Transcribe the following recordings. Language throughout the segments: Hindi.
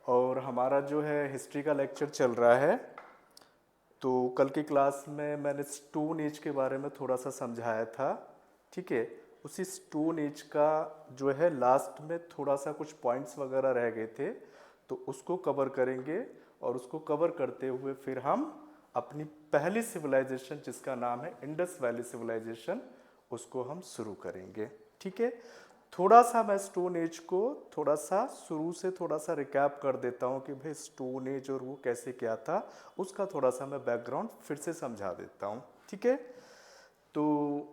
और हमारा जो है हिस्ट्री का लेक्चर चल रहा है। तो कल की क्लास में मैंने स्टोन एज के बारे में थोड़ा सा समझाया था, ठीक है। उसी स्टोन एज का जो है लास्ट में थोड़ा सा कुछ पॉइंट्स वगैरह रह गए थे, तो उसको कवर करेंगे और उसको कवर करते हुए फिर हम अपनी पहली सिविलाइजेशन जिसका नाम है इंडस वैली सिविलाइजेशन, उसको हम शुरू करेंगे, ठीक है। थोड़ा सा मैं स्टोन एज को थोड़ा सा शुरू से थोड़ा सा रिकैप कर देता हूँ कि भाई स्टोन एज और वो कैसे क्या था, उसका थोड़ा सा मैं बैकग्राउंड फिर से समझा देता हूँ, ठीक है। तो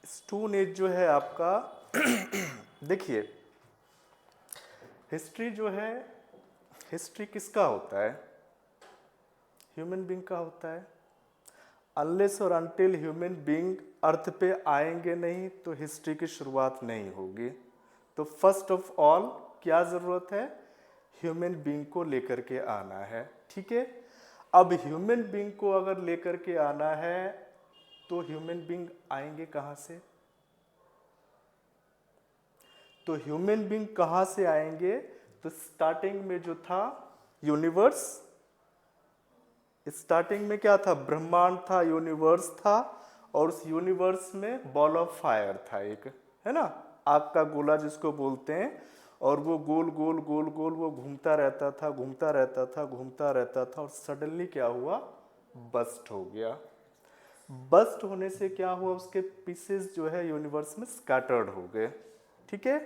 स्टोन एज जो है आपका देखिए, हिस्ट्री जो है, हिस्ट्री किसका होता है? ह्यूमन बीइंग का होता है। अनलेस और अनटिल ह्यूमन बीइंग अर्थ पे आएंगे नहीं तो हिस्ट्री की शुरुआत नहीं होगी। तो फर्स्ट ऑफ ऑल क्या ज़रूरत है? ह्यूमन बीइंग को लेकर के आना है, ठीक है। अब ह्यूमन बीइंग को अगर लेकर के आना है तो ह्यूमन बीइंग आएंगे कहाँ से? तो ह्यूमन बीइंग कहाँ से आएंगे? तो स्टार्टिंग में जो था यूनिवर्स, स्टार्टिंग में क्या था? ब्रह्मांड था, यूनिवर्स था, और उस यूनिवर्स में बॉल ऑफ फायर था एक, है ना, आग का गोला जिसको बोलते हैं। और वो गोल गोल गोल गोल वो घूमता रहता था, घूमता रहता था, घूमता रहता था, और सडनली क्या हुआ? बस्ट हो गया। बस्ट होने से क्या हुआ? उसके पीसेस जो है यूनिवर्स में स्कैटर्ड हो गए, ठीक है।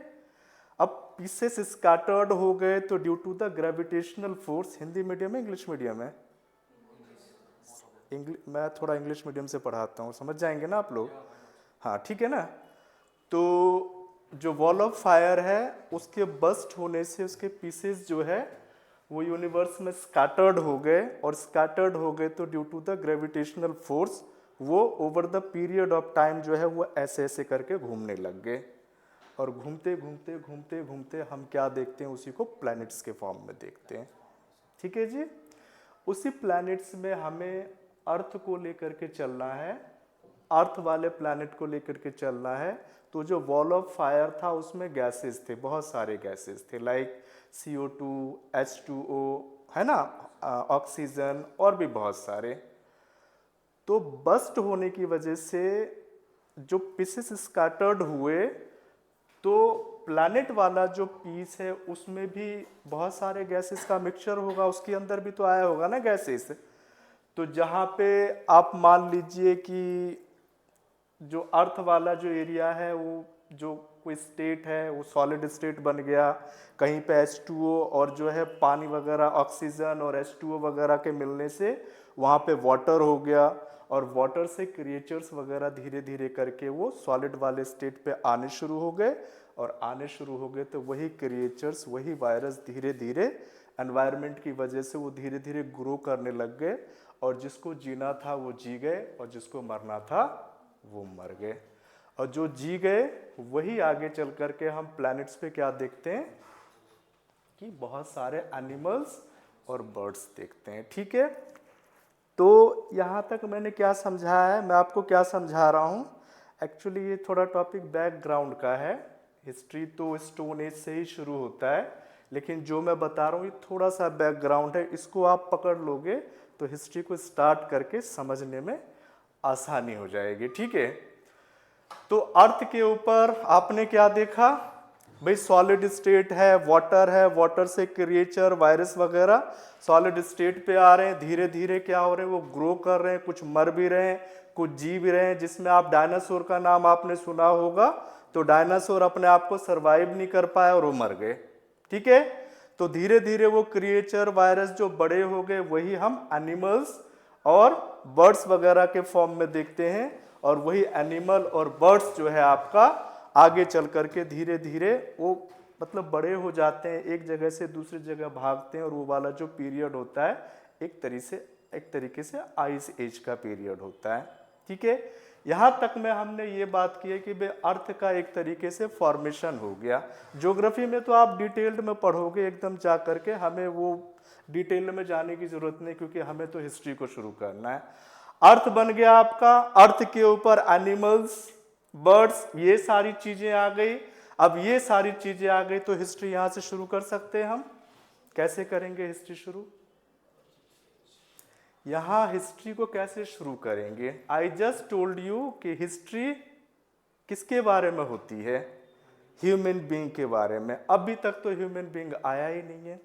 अब पीसेस स्कैटर्ड हो गए तो due to the gravitational force, Hindi medium है इंग्लिश मीडियम है? मैं थोड़ा इंग्लिश मीडियम से पढ़ाता हूँ, समझ जाएंगे ना आप लोग? हाँ, ठीक है ना। तो जो वॉल ऑफ फायर है उसके बस्ट होने से उसके पीसेस जो है वो यूनिवर्स में स्कैटर्ड हो गए, और स्कैटर्ड हो गए तो due to the gravitational force वो over the period of time जो है वो ऐसे ऐसे करके घूमने लग गए। और घूमते घूमते घूमते घूमते हम क्या देखते हैं? उसी को प्लैनेट्स के फॉर्म में देखते हैं, ठीक है जी। उसी प्लैनेट्स में हमें अर्थ को लेकर के चलना है, अर्थ वाले प्लैनेट को लेकर के चलना है। तो जो वॉल ऑफ फायर था उसमें गैसेस थे, बहुत सारे गैसेस थे, लाइक CO2, H2O, है ना, ऑक्सीजन, और भी बहुत सारे। तो बस्ट होने की वजह से जो पीसेस स्कैटर्ड हुए, तो प्लैनेट वाला जो पीस है उसमें भी बहुत सारे गैसेस का मिक्सचर होगा, उसके अंदर भी तो आया होगा ना गैसेस। तो जहाँ पे आप मान लीजिए कि जो अर्थ वाला जो एरिया है वो जो कोई स्टेट है वो सॉलिड स्टेट बन गया, कहीं पे H2O और जो है पानी वगैरह, ऑक्सीजन और H2O वगैरह के मिलने से वहाँ पे वाटर हो गया, और वाटर से क्रिएचर्स वगैरह धीरे धीरे करके वो सॉलिड वाले स्टेट पे आने शुरू हो गए, और आने शुरू हो गए तो वही क्रिएचर्स, वही वायरस धीरे धीरे एनवायरनमेंट की वजह से वो धीरे धीरे ग्रो करने लग गए, और जिसको जीना था वो जी गए, और जिसको मरना था वो मर गए। और जो जी गए वही आगे चल करके हम प्लैनेट्स पे क्या देखते हैं कि बहुत सारे एनिमल्स और बर्ड्स देखते हैं, ठीक है। तो यहाँ तक मैंने क्या समझाया है, मैं आपको क्या समझा रहा हूँ? एक्चुअली ये थोड़ा टॉपिक बैकग्राउंड का है। हिस्ट्री तो स्टोन एज से ही शुरू होता है, लेकिन जो मैं बता रहा हूँ ये थोड़ा सा बैकग्राउंड है, इसको आप पकड़ लोगे तो हिस्ट्री को स्टार्ट करके समझने में आसानी हो जाएगी, ठीक है। तो अर्थ के ऊपर आपने क्या देखा भाई? सॉलिड स्टेट है, वाटर से क्रिएचर, वायरस वगैरह सॉलिड स्टेट पे आ रहे हैं, धीरे धीरे क्या हो रहे हैं? वो ग्रो कर रहे हैं, कुछ मर भी रहे हैं, कुछ जी भी रहे हैं। जिसमें आप डायनासोर का नाम आपने सुना होगा, तो डायनासोर अपने आप को सरवाइव नहीं कर पाए और वो मर गए, ठीक है। तो धीरे धीरे वो क्रिएचर, वायरस जो बड़े हो गए वही हम एनिमल्स और बर्ड्स वगैरह के फॉर्म में देखते हैं, और वही एनिमल और बर्ड्स जो है आपका आगे चल करके धीरे धीरे वो मतलब बड़े हो जाते हैं, एक जगह से दूसरी जगह भागते हैं, और वो वाला जो पीरियड होता है एक तरीके से आइस एज का पीरियड होता है, ठीक है। यहाँ तक में हमने ये बात की है कि अर्थ का एक तरीके से फॉर्मेशन हो गया। ज्योग्राफी में तो आप डिटेल्ड में पढ़ोगे एकदम जा करके, हमें वो डिटेल में जाने की जरूरत नहीं, क्योंकि हमें तो हिस्ट्री को शुरू करना है। अर्थ बन गया आपका, अर्थ के ऊपर एनिमल्स, बर्ड्स, ये सारी चीजें आ गई। अब ये सारी चीजें आ गई तो हिस्ट्री यहां से शुरू कर सकते हैं हम। कैसे करेंगे हिस्ट्री शुरू? यहां हिस्ट्री को कैसे शुरू करेंगे? आई जस्ट टोल्ड यू कि हिस्ट्री किसके बारे में होती है? ह्यूमन बीइंग के बारे में। अभी तक तो ह्यूमन बीइंग आया ही नहीं है।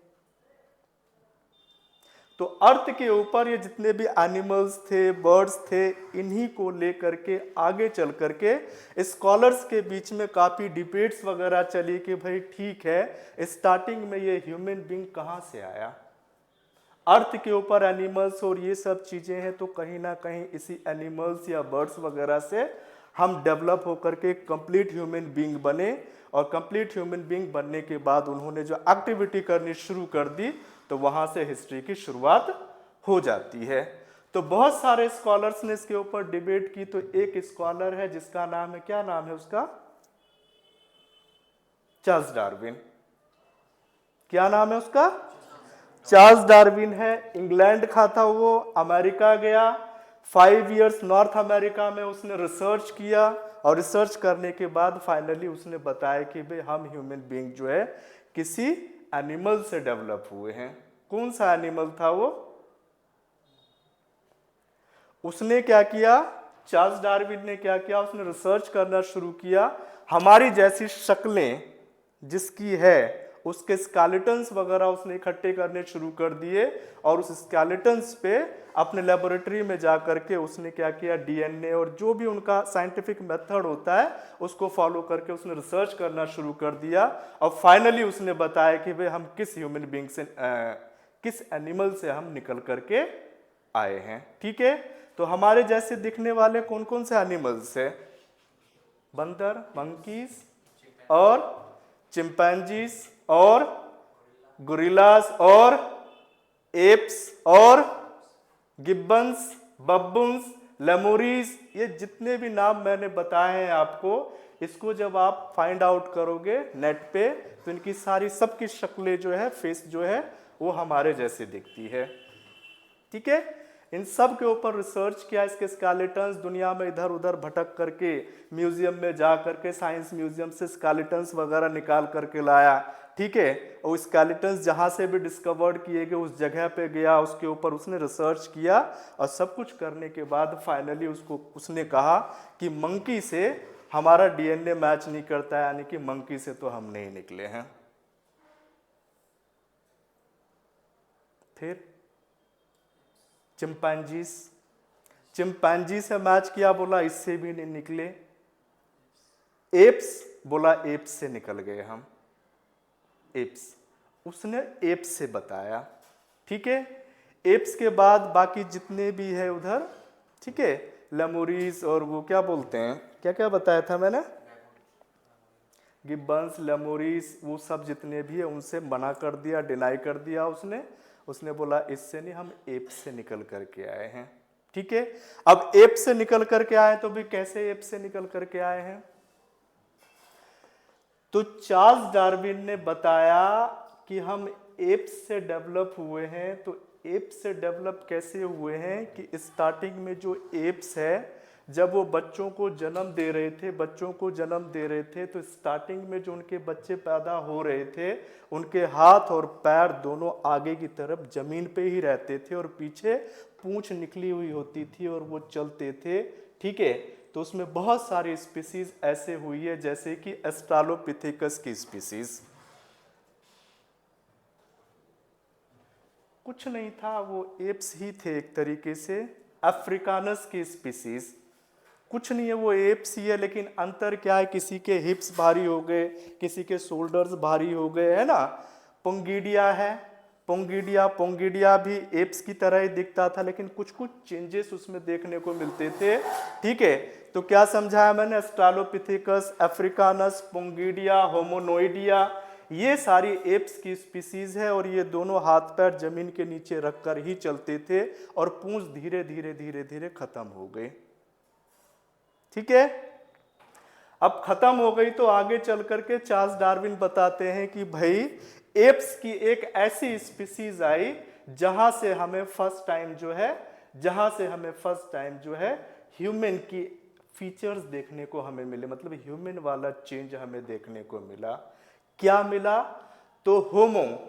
तो अर्थ के ऊपर ये जितने भी एनिमल्स थे, बर्ड्स थे, इन्हीं को लेकर के आगे चल करके स्कॉलर्स के बीच में काफी डिबेट्स वगैरह चली कि भाई ठीक है, स्टार्टिंग में ये ह्यूमन बीइंग कहाँ से आया? अर्थ के ऊपर एनिमल्स और ये सब चीजें हैं, तो कहीं ना कहीं इसी एनिमल्स या बर्ड्स वगैरह से हम डेवलप होकर के कंप्लीट ह्यूमन बीइंग बने। और कंप्लीट ह्यूमन बीइंग बनने के बाद उन्होंने जो एक्टिविटी करनी शुरू कर दी, तो वहां से हिस्ट्री की शुरुआत हो जाती है। तो बहुत सारे स्कॉलर्स ने इसके ऊपर डिबेट की। तो एक स्कॉलर है जिसका नाम है, क्या नाम है उसका? Charles Darwin. क्या नाम है उसका? चार्ल्स डार्विन है। इंग्लैंड का था वो, अमेरिका गया, 5 इयर्स नॉर्थ अमेरिका में उसने रिसर्च किया। और रिसर्च करने के बाद फाइनली उसने बताया कि भाई हम ह्यूमन बीइंग जो है किसी एनिमल से डेवलप हुए हैं। कौन सा एनिमल था वो? उसने क्या किया, चार्ल्स डार्विन ने क्या किया, उसने रिसर्च करना शुरू किया। हमारी जैसी शक्लें जिसकी है उसके स्केलेटन्स वगैरह उसने इकट्ठे करने शुरू कर दिए। और उस स्केलेटन्स पे अपने लेबोरेटरी में जा करके उसने क्या किया, डीएनए और जो भी उनका साइंटिफिक मेथड होता है उसको फॉलो करके उसने रिसर्च करना शुरू कर दिया। और फाइनली उसने बताया कि भाई हम किस ह्यूमन बीइंग से, किस एनिमल से हम निकल करके आए हैं। ठीक है, तो हमारे जैसे दिखने वाले कौन कौन से एनिमल्स है? बंदर, मंकीज और चिंपैंजीज और गोरिल्लास और एप्स और गिब्बन्स, बब्बून्स, लेमोरीज, ये जितने भी नाम मैंने बताए हैं आपको, इसको जब आप फाइंड आउट करोगे नेट पे तो इनकी सारी सबकी शक्लें जो है, फेस जो है वो हमारे जैसे दिखती है। ठीक है, इन सब के ऊपर रिसर्च किया। इसके स्केलेटन्स दुनिया में इधर उधर भटक करके म्यूजियम में जा करके साइंस म्यूजियम से स्केलेटन्स वगैरह निकाल करके लाया। ठीक है, और स्केलेटन्स जहां से भी डिस्कवर्ड किए गए उस जगह पे गया, उसके ऊपर उसने रिसर्च किया। और सब कुछ करने के बाद फाइनली उसने कहा कि मंकी से हमारा डीएनए मैच नहीं करता है, यानी कि मंकी से तो हम नहीं निकले हैं। फिर चिंपैंजी से मैच किया, बोला इससे भी नहीं निकले। एप्स, बोला एप्स से निकल गए हम। एप्स, उसने एप्स से बताया। ठीक है, एप्स के बाद बाकी जितने भी है उधर, ठीक है, लेमोरीज और वो क्या बोलते हैं, क्या क्या बताया था मैंने, गिब्बन्स, लेमोरीज, वो सब जितने भी है उनसे मना कर दिया, डिनाई कर दिया उसने बोला इससे नहीं, हम एप से निकल करके आए हैं। ठीक है, अब एप से निकल करके आए तो भी कैसे एप से निकल करके आए हैं? तो चार्ल्स डार्विन ने बताया कि हम एप से डेवलप हुए हैं। तो एप से डेवलप कैसे हुए हैं कि स्टार्टिंग में जो एप्स है, जब वो बच्चों को जन्म दे रहे थे तो स्टार्टिंग में जो उनके बच्चे पैदा हो रहे थे, उनके हाथ और पैर दोनों आगे की तरफ जमीन पे ही रहते थे और पीछे पूंछ निकली हुई होती थी और वो चलते थे। ठीक है, तो उसमें बहुत सारी स्पीसीज ऐसे हुई है, जैसे कि ऑस्ट्रेलोपिथेकस की स्पीसीज। कुछ नहीं था, वो एप्स ही थे एक तरीके से। अफ्रीकानस की स्पीसीज कुछ नहीं है, वो एप्स ही है, लेकिन अंतर क्या है, किसी के हिप्स भारी हो गए, किसी के शोल्डर्स भारी हो गए, है ना। पोंगिडिया है, पोंगिडिया भी एप्स की तरह ही दिखता था, लेकिन कुछ कुछ चेंजेस उसमें देखने को मिलते थे। ठीक है, तो क्या समझाया मैंने, ऑस्ट्रेलोपिथेकस, अफ्रीकानस, पोंगिडिया, होमोनोइडिया, ये सारी एप्स की स्पीसीज है और ये दोनों हाथ पैर जमीन के नीचे रखकर ही चलते थे और पूंछ धीरे धीरे खत्म हो गई। ठीक है, अब खत्म हो गई तो आगे चल करके चार्ल्स डार्विन बताते हैं कि भाई एप्स की एक ऐसी स्पीसीज आई जहां से हमें फर्स्ट टाइम जो है ह्यूमन की फीचर्स देखने को हमें मिले, मतलब ह्यूमन वाला चेंज हमें देखने को मिला। क्या मिला? तो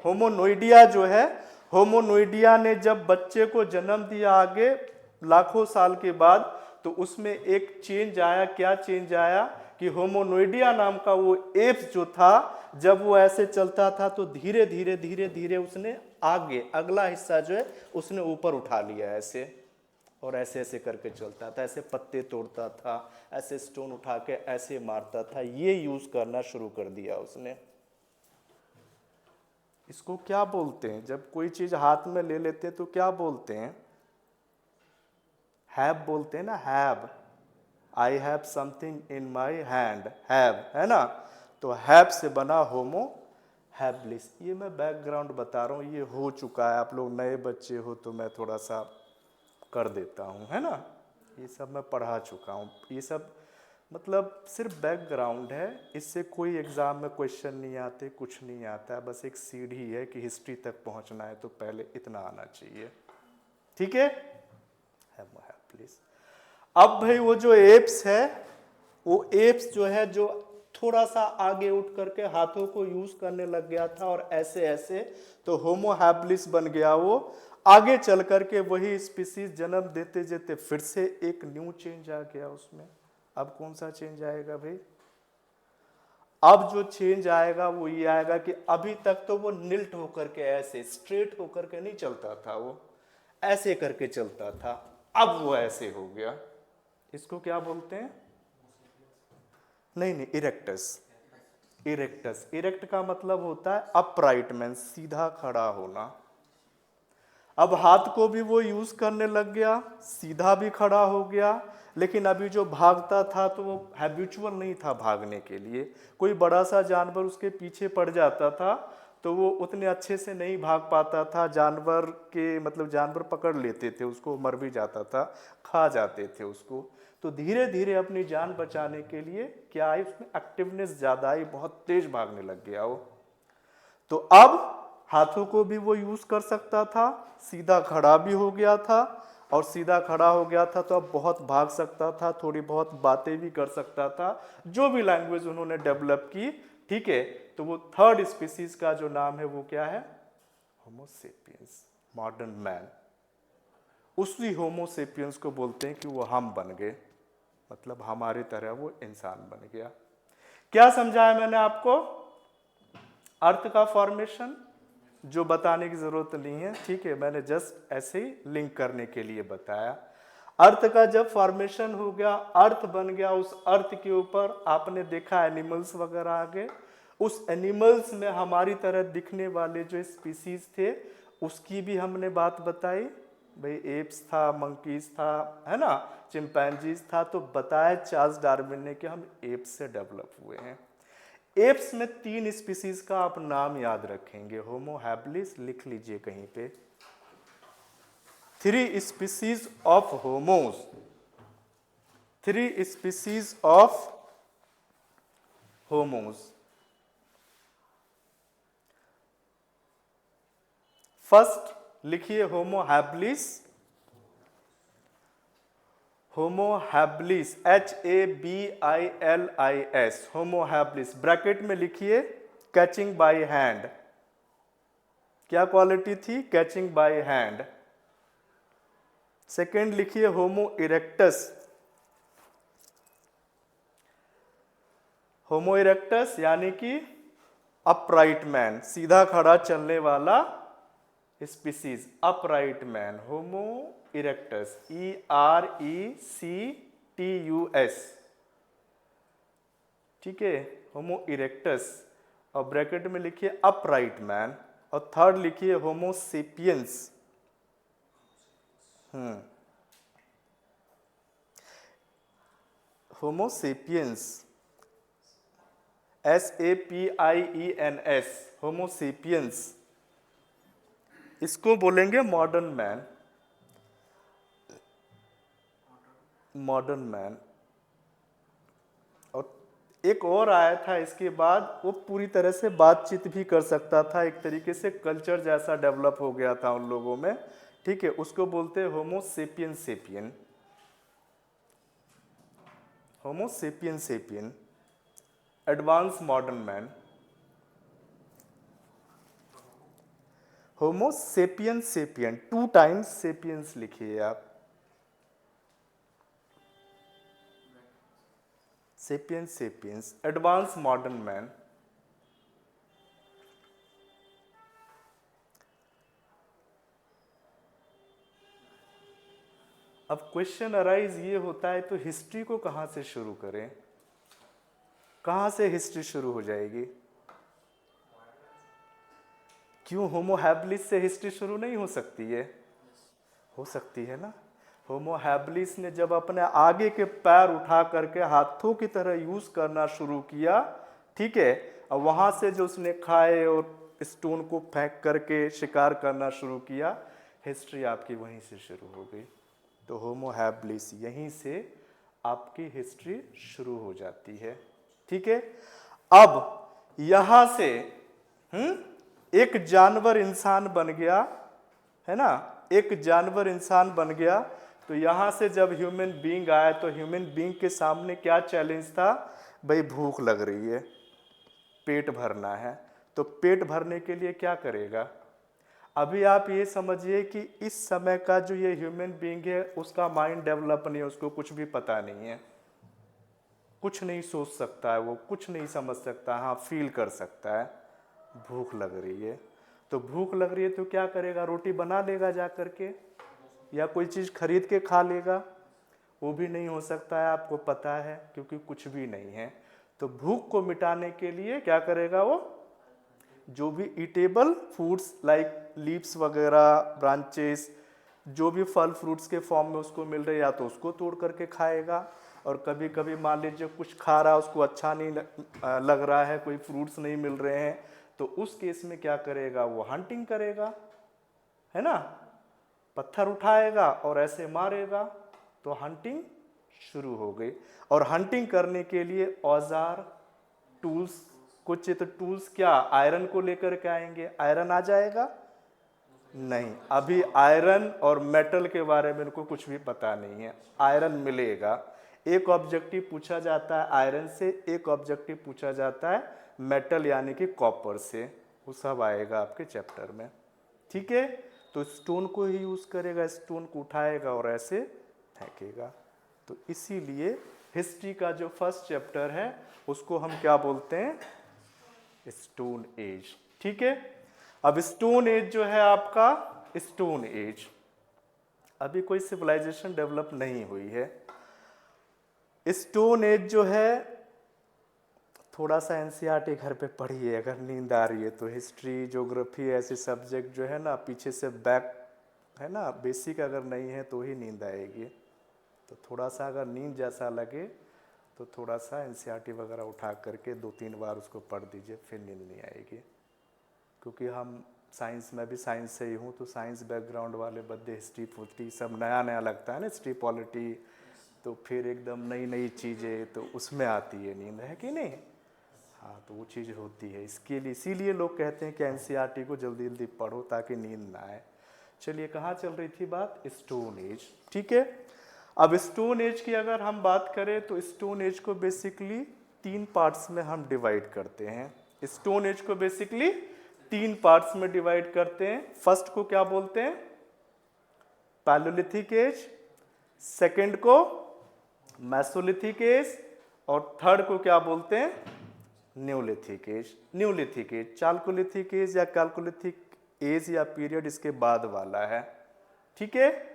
होमोनोइडिया जो है, होमोनोइडिया ने जब बच्चे को जन्म दिया आगे लाखों साल के बाद, तो उसमें एक चेंज आया। क्या चेंज आया कि होमोनोइडिया नाम का वो एप्स जो था, जब वो ऐसे चलता था तो धीरे धीरे धीरे धीरे उसने आगे अगला हिस्सा जो है उसने ऊपर उठा लिया ऐसे, और ऐसे ऐसे करके चलता था, ऐसे पत्ते तोड़ता था, ऐसे स्टोन उठा के ऐसे मारता था, ये यूज करना शुरू कर दिया उसने। इसको क्या बोलते हैं? जब कोई चीज हाथ में ले लेते हैं तो क्या बोलते हैं? हैव बोलते हैं ना, have. I have something in my hand, have, है ना। तो हैव से बना होमो हैबिलिस। ये मैं बैकग्राउंड बता रहा हूँ, ये हो चुका है। आप लोग नए बच्चे हो तो मैं थोड़ा सा कर देता हूँ, है ना। ये सब मैं पढ़ा चुका हूँ, ये सब मतलब सिर्फ बैकग्राउंड है, इससे कोई एग्जाम में क्वेश्चन नहीं आते, कुछ नहीं आता है। बस एक सीढ़ी है कि हिस्ट्री तक पहुँचना है तो पहले इतना आना चाहिए, ठीक है। प्लीज अब भाई वो जो एप्स है, वो एप्स जो है जो थोड़ा सा आगे उठ करके हाथों को यूज करने लग गया था और ऐसे ऐसे, तो होमो हैबिलिस बन गया वो। आगे चल करके वही स्पीसीज जन्म देते देते फिर से एक न्यू चेंज आ गया उसमें। अब कौन सा चेंज आएगा भाई? अब जो चेंज आएगा वो ये आएगा कि अभी तक तो वो निल्ट होकर के ऐसे स्ट्रेट होकर के नहीं चलता था, वो ऐसे करके चलता था, अब वो ऐसे हो गया। इसको क्या बोलते हैं? नहीं नहीं, इरेक्टस। इरेक्टस, इरेक्ट का मतलब होता है अपराइट मैन, सीधा खड़ा होना। अब हाथ को भी वो यूज करने लग गया, सीधा भी खड़ा हो गया। लेकिन अभी जो भागता था तो वो हैबिचुअल नहीं था भागने के लिए। कोई बड़ा सा जानवर उसके पीछे पड़ जाता था तो वो उतने अच्छे से नहीं भाग पाता था। जानवर के मतलब जानवर पकड़ लेते थे उसको, मर भी जाता था, खा जाते थे उसको। तो धीरे धीरे अपनी जान बचाने के लिए क्या आई, उसमें एक्टिवनेस ज्यादा आई, बहुत तेज भागने लग गया वो। तो अब हाथों को भी वो यूज कर सकता था, सीधा खड़ा भी हो गया था, और सीधा खड़ा हो गया था तो अब बहुत भाग सकता था, थोड़ी बहुत बातें भी कर सकता था, जो भी लैंग्वेज उन्होंने डेवलप की, ठीक है। तो वो थर्ड स्पीसीज का जो नाम है वो क्या है? होमो सेपियंस, मॉडर्न मैन। उसी होमो सेपियंस को बोलते हैं कि वो हम बन गए, मतलब हमारी तरह वो इंसान बन गया। क्या समझाया मैंने आपको? अर्थ का फॉर्मेशन जो बताने की जरूरत नहीं है, ठीक है, मैंने जस्ट ऐसे ही लिंक करने के लिए बताया। अर्थ का जब फॉर्मेशन हो गया, अर्थ बन गया, उस अर्थ के ऊपर आपने देखा एनिमल्स वगैरह आ गए। उस एनिमल्स में हमारी तरह दिखने वाले जो स्पीसीज थे उसकी भी हमने बात बताई। भाई एप्स था, मंकीज था, है ना, चिंपैंजीज था। तो बताया चार्ल्स डार्विन ने कि हम एप्स से डेवलप हुए हैं। एप्स में 3 स्पीसीज का आप नाम याद रखेंगे। होमो हैबिलिस लिख लीजिए कहीं पे। 3 species of homos, 3 species of homos. First लिखिए Homo habilis, Homo habilis, HABILIS, Homo habilis. Bracket में लिखिए कैचिंग बाय हैंड। क्या क्वालिटी थी? Catching by hand. सेकेंड लिखिए होमो इरेक्टस, होमो इरेक्टस यानी कि अपराइट मैन, सीधा खड़ा चलने वाला स्पीसीज, अपराइट मैन, होमो इरेक्टस, ERECTUS, ठीक है, होमो इरेक्टस। और ब्रैकेट में लिखिए अपराइट मैन। और थर्ड लिखिए होमो सेपियंस। होमो सेपियंस, SAPIENS, होमो सेपियंस। इसको बोलेंगे मॉडर्न मैन, मॉडर्न मैन। और एक और आया था इसके बाद, वो पूरी तरह से बातचीत भी कर सकता था, एक तरीके से कल्चर जैसा डेवलप हो गया था उन लोगों में, ठीक है। उसको बोलते हैं homo sapien sapien. Homo sapien sapien, advance modern man, homo sapien sapien, 2 times sapiens लिखिए आप, sapien sapiens, advance modern man. अब क्वेश्चन अराइज ये होता है तो हिस्ट्री को कहाँ से शुरू करें, कहाँ से हिस्ट्री शुरू हो जाएगी? क्यों होमो हैबिलिस से हिस्ट्री शुरू नहीं हो सकती है? हो सकती है ना। होमो हैबिलिस ने जब अपने आगे के पैर उठा करके हाथों की तरह यूज करना शुरू किया, ठीक है, और वहां से जो उसने खाए और स्टोन को फेंक करके शिकार करना शुरू किया, हिस्ट्री आपकी वहीं से शुरू हो गई। तो होमो हैबिलिस, यहीं से आपकी हिस्ट्री शुरू हो जाती है, ठीक है। अब यहां से एक जानवर इंसान बन गया, है ना, एक जानवर इंसान बन गया। तो यहां से जब ह्यूमन बीइंग आया तो ह्यूमन बीइंग के सामने क्या चैलेंज था? भाई भूख लग रही है, पेट भरना है, तो पेट भरने के लिए क्या करेगा? अभी आप ये समझिए कि इस समय का जो ये ह्यूमन बीइंग है उसका माइंड डेवलप नहीं है, उसको कुछ भी पता नहीं है, कुछ नहीं सोच सकता है, वो कुछ नहीं समझ सकता, हाँ फील कर सकता है भूख लग रही है। तो भूख लग रही है तो क्या करेगा? रोटी बना लेगा जा करके, या कोई चीज़ खरीद के खा लेगा? वो भी नहीं हो सकता है, आपको पता है, क्योंकि कुछ भी नहीं है। तो भूख को मिटाने के लिए क्या करेगा वो? जो भी ईटेबल फूड्स लाइक लीव्स वगैरह, ब्रांचेस, जो भी फल फ्रूट्स के फॉर्म में उसको मिल रहे, या तो उसको तोड़ करके खाएगा, और कभी कभी मान लीजिए कुछ खा रहा है, उसको अच्छा नहीं लग रहा है, कोई फ्रूट्स नहीं मिल रहे हैं, तो उस केस में क्या करेगा? वो हंटिंग करेगा, है ना, पत्थर उठाएगा और ऐसे मारेगा, तो हंटिंग शुरू हो गई। और हंटिंग करने के लिए औजार, टूल्स, कुछ तो टूल्स क्या आयरन को लेकर के आएंगे? आयरन आ जाएगा? नहीं, अभी आयरन और मेटल के बारे में इनको कुछ भी पता नहीं है। आयरन मिलेगा, एक ऑब्जेक्टिव पूछा जाता है आयरन से, एक ऑब्जेक्टिव पूछा जाता है मेटल यानी कि कॉपर से, वो सब आएगा आपके चैप्टर में, ठीक है। तो स्टोन को ही यूज करेगा, स्टोन को उठाएगा और ऐसे फेंकेगा। तो इसीलिए हिस्ट्री का जो फर्स्ट चैप्टर है उसको हम क्या बोलते हैं? स्टोन एज, ठीक है। अब स्टोन एज जो है आपका, स्टोन एज, अभी कोई सिविलाइजेशन डेवलप नहीं हुई है। स्टोन एज जो है, थोड़ा सा एनसीईआरटी घर पे पढ़िए अगर नींद आ रही है तो। हिस्ट्री, ज्योग्राफी ऐसे सब्जेक्ट जो है ना पीछे से बैक है ना, बेसिक अगर नहीं है तो ही नींद आएगी। तो थोड़ा सा अगर नींद जैसा लगे तो थोड़ा सा एनसीईआरटी वगैरह उठा करके 2-3 बार उसको पढ़ दीजिए, फिर नींद नहीं आएगी। क्योंकि हम साइंस में भी साइंस से ही हूँ, तो साइंस बैकग्राउंड वाले बंदे हिस्ट्री फुस्ट्री सब नया नया लगता है ना, हिस्ट्री पॉलिटी, तो फिर एकदम नई नई चीज़ें, तो उसमें आती है नींद, है कि नहीं? हाँ, तो वो चीज़ होती है। इसके लिए, इसीलिए लोग कहते हैं कि एनसीईआरटी को जल्दी जल्दी पढ़ो ताकि नींद ना आए। चलिए, कहाँ चल रही थी बात? स्टोन एज, ठीक है। अब स्टोन एज की अगर हम बात करें तो स्टोन एज को बेसिकली 3 पार्ट्स में हम डिवाइड करते हैं। स्टोन एज को बेसिकली 3 पार्ट्स में डिवाइड करते हैं। फर्स्ट को क्या बोलते हैं? पैलोलिथिक एज, सेकेंड को मेसोलिथिक एज, और थर्ड को क्या बोलते हैं? Neolithic age. Neolithic age chalcolithic age या कैल्कोलिथिक एज या पीरियड इसके बाद वाला है, ठीक है।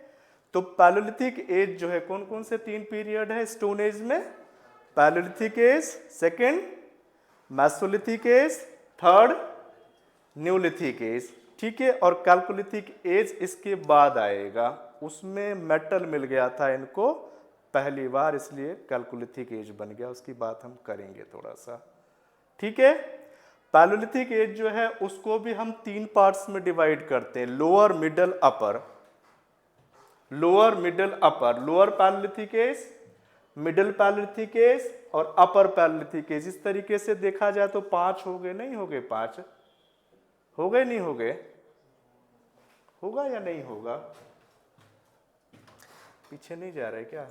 तो पैलोलिथिक एज जो है, कौन कौन से 3 पीरियड है स्टोन एज में? Palaeolithic age, second mesolithic age, third neolithic age, ठीक है। और कैल्कोलिथिक एज इसके बाद आएगा, उसमें मेटल मिल गया था इनको पहली बार, इसलिए कैल्कोलिथिक एज बन गया। उसकी बात हम करेंगे थोड़ा सा, ठीक है। पैलोलिथिक एज जो है उसको भी हम 3 पार्ट्स में डिवाइड करते हैं, lower, middle, upper. Lower, middle, upper. Lower palaeolithic age, middle palaeolithic age और अपर पैलोलिथिक एज। इस तरीके से देखा जाए तो 5 हो गए, नहीं हो गए? 5 हो गए, नहीं हो गए? होगा या नहीं होगा? पीछे नहीं जा रहा है क्या?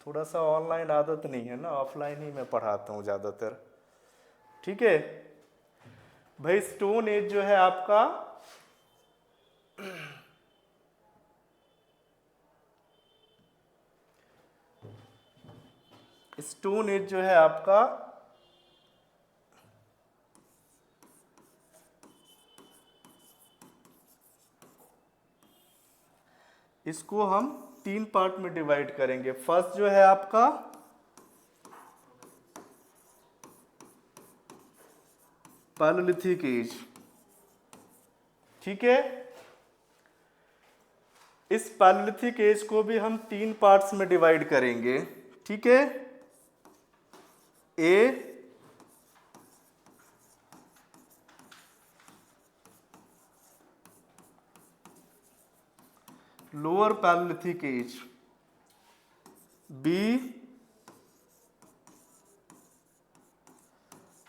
थोड़ा सा ऑनलाइन आदत नहीं है ना, ऑफलाइन ही मैं पढ़ाता हूँ ज़्यादातर। ठीक है भाई, स्टोन एज जो है आपका स्टोन एज जो है आपका इसको हम 3 पार्ट में डिवाइड करेंगे। फर्स्ट जो है आपका पैलेलिथिक एज। ठीक है, इस पैलेलिथिक एज को भी हम 3 पार्ट्स में डिवाइड करेंगे। ठीक है, A, lower palaeolithic age, B,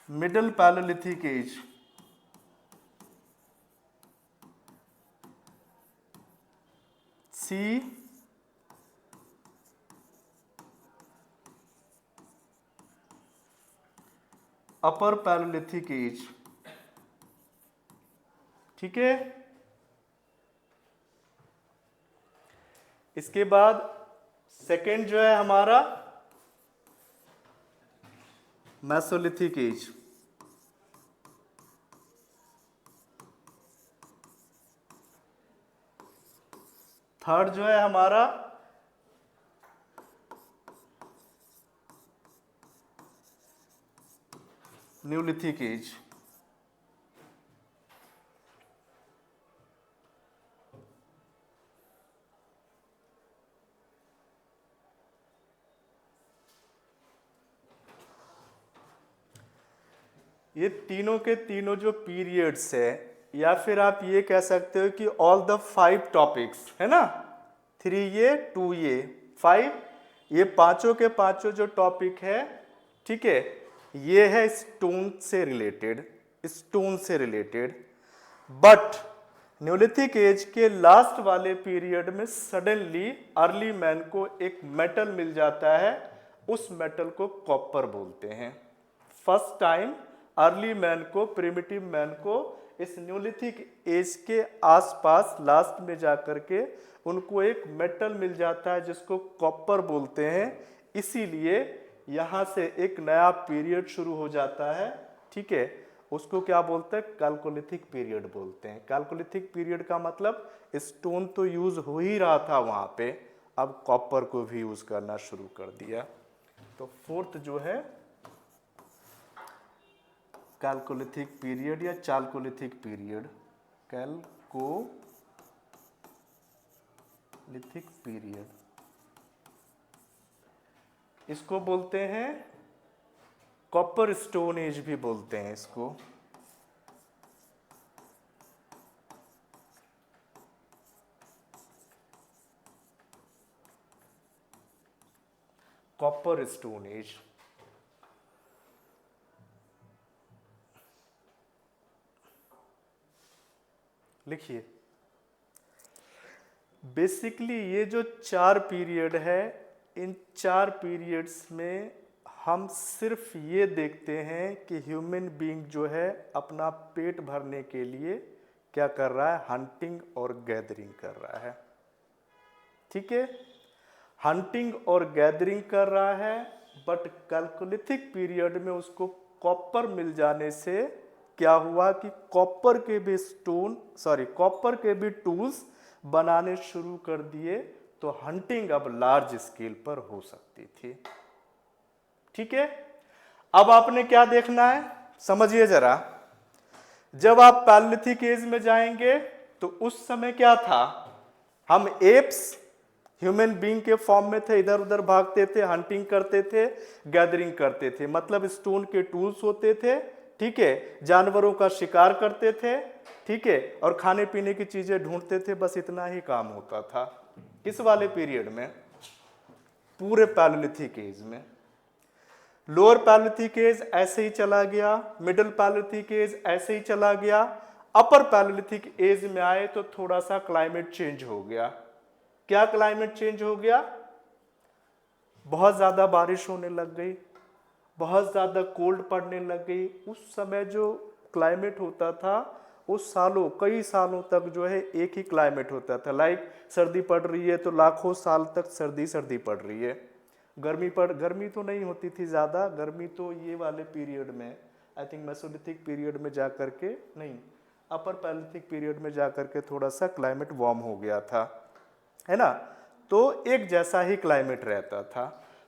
middle palaeolithic age, C, upper palaeolithic age. ठीक है, इसके बाद सेकेंड जो है हमारा मेसोलिथिक एज। थर्ड जो है हमारा न्यूलिथिक एज। ये तीनों के तीनों जो पीरियड्स है, या फिर आप ये कह सकते हो कि ऑल द 5 टॉपिक्स है ना, 3 ये 2 ये 5, ये पांचों के पांचों जो टॉपिक है, ठीक है, ये है स्टोन से रिलेटेड, स्टोन से रिलेटेड। बट न्यूलिथिक एज के लास्ट वाले पीरियड में सडनली अर्ली मैन को एक मेटल मिल जाता है, उस मेटल को कॉपर बोलते हैं। फर्स्ट टाइम अर्ली मैन को, प्रिमिटिव मैन को इस न्यूलिथिक एज के आसपास लास्ट में जाकर के उनको एक मेटल मिल जाता है जिसको कॉपर बोलते हैं। इसीलिए यहाँ से एक नया पीरियड शुरू हो जाता है। ठीक है, उसको क्या बोलते हैं, कैल्कोलिथिक पीरियड बोलते हैं। कैल्कोलिथिक पीरियड का मतलब स्टोन तो यूज हो ही रहा था वहाँ पे, अब कॉपर को भी यूज करना शुरू कर दिया। तो फोर्थ जो है कैल्कोलिथिक पीरियड या चाल्कोलिथिक पीरियड, कैल्कोलिथिक पीरियड, इसको बोलते हैं कॉपर स्टोन एज भी बोलते हैं इसको। Copper stone age. लिखिए, बेसिकली ये जो 4 पीरियड है, इन 4 पीरियड्स में हम सिर्फ ये देखते हैं कि ह्यूमन बीइंग जो है अपना पेट भरने के लिए क्या कर रहा है, हंटिंग और गैदरिंग कर रहा है। ठीक है, हंटिंग और गैदरिंग कर रहा है, बट कैल्कोलिथिक पीरियड में उसको कॉपर मिल जाने से क्या हुआ कि कॉपर के भी कॉपर के भी टूल्स बनाने शुरू कर दिए, तो हंटिंग अब लार्ज स्केल पर हो सकती थी। ठीक है, अब आपने क्या देखना है, समझिए जरा। जब आप पैलेलिथिक एज में जाएंगे तो उस समय क्या था, हम एप्स ह्यूमन बीइंग के फॉर्म में थे, इधर उधर भागते थे, हंटिंग करते थे, गैदरिंग करते थे, मतलब स्टोन के टूल्स होते थे। ठीक है, जानवरों का शिकार करते थे, ठीक है, और खाने पीने की चीजें ढूंढते थे, बस इतना ही काम होता था। इस वाले पीरियड में, पूरे पैलेलिथिक एज में। लोअर पैलेलिथिक एज ऐसे ही चला गया, मिडिल पैलेलिथिक एज ऐसे ही चला गया, अपर पैलेलिथिक एज में आए तो थोड़ा सा क्लाइमेट चेंज हो गया। क्या क्लाइमेट चेंज हो गया, बहुत ज़्यादा बारिश होने लग गई, बहुत ज़्यादा कोल्ड पड़ने लग गई। उस समय जो क्लाइमेट होता था उस सालों कई सालों तक जो है एक ही क्लाइमेट होता था। लाइक सर्दी पड़ रही है तो लाखों साल तक सर्दी सर्दी पड़ रही है। गर्मी तो नहीं होती थी ज़्यादा, गर्मी तो ये वाले पीरियड में, आई थिंक मेसोलिथिक पीरियड में जा कर के, नहीं अपर पैलिथिक पीरियड में जा कर के थोड़ा सा क्लाइमेट वार्म हो गया था, है ना। तो एक जैसा ही क्लाइमेट रहता था।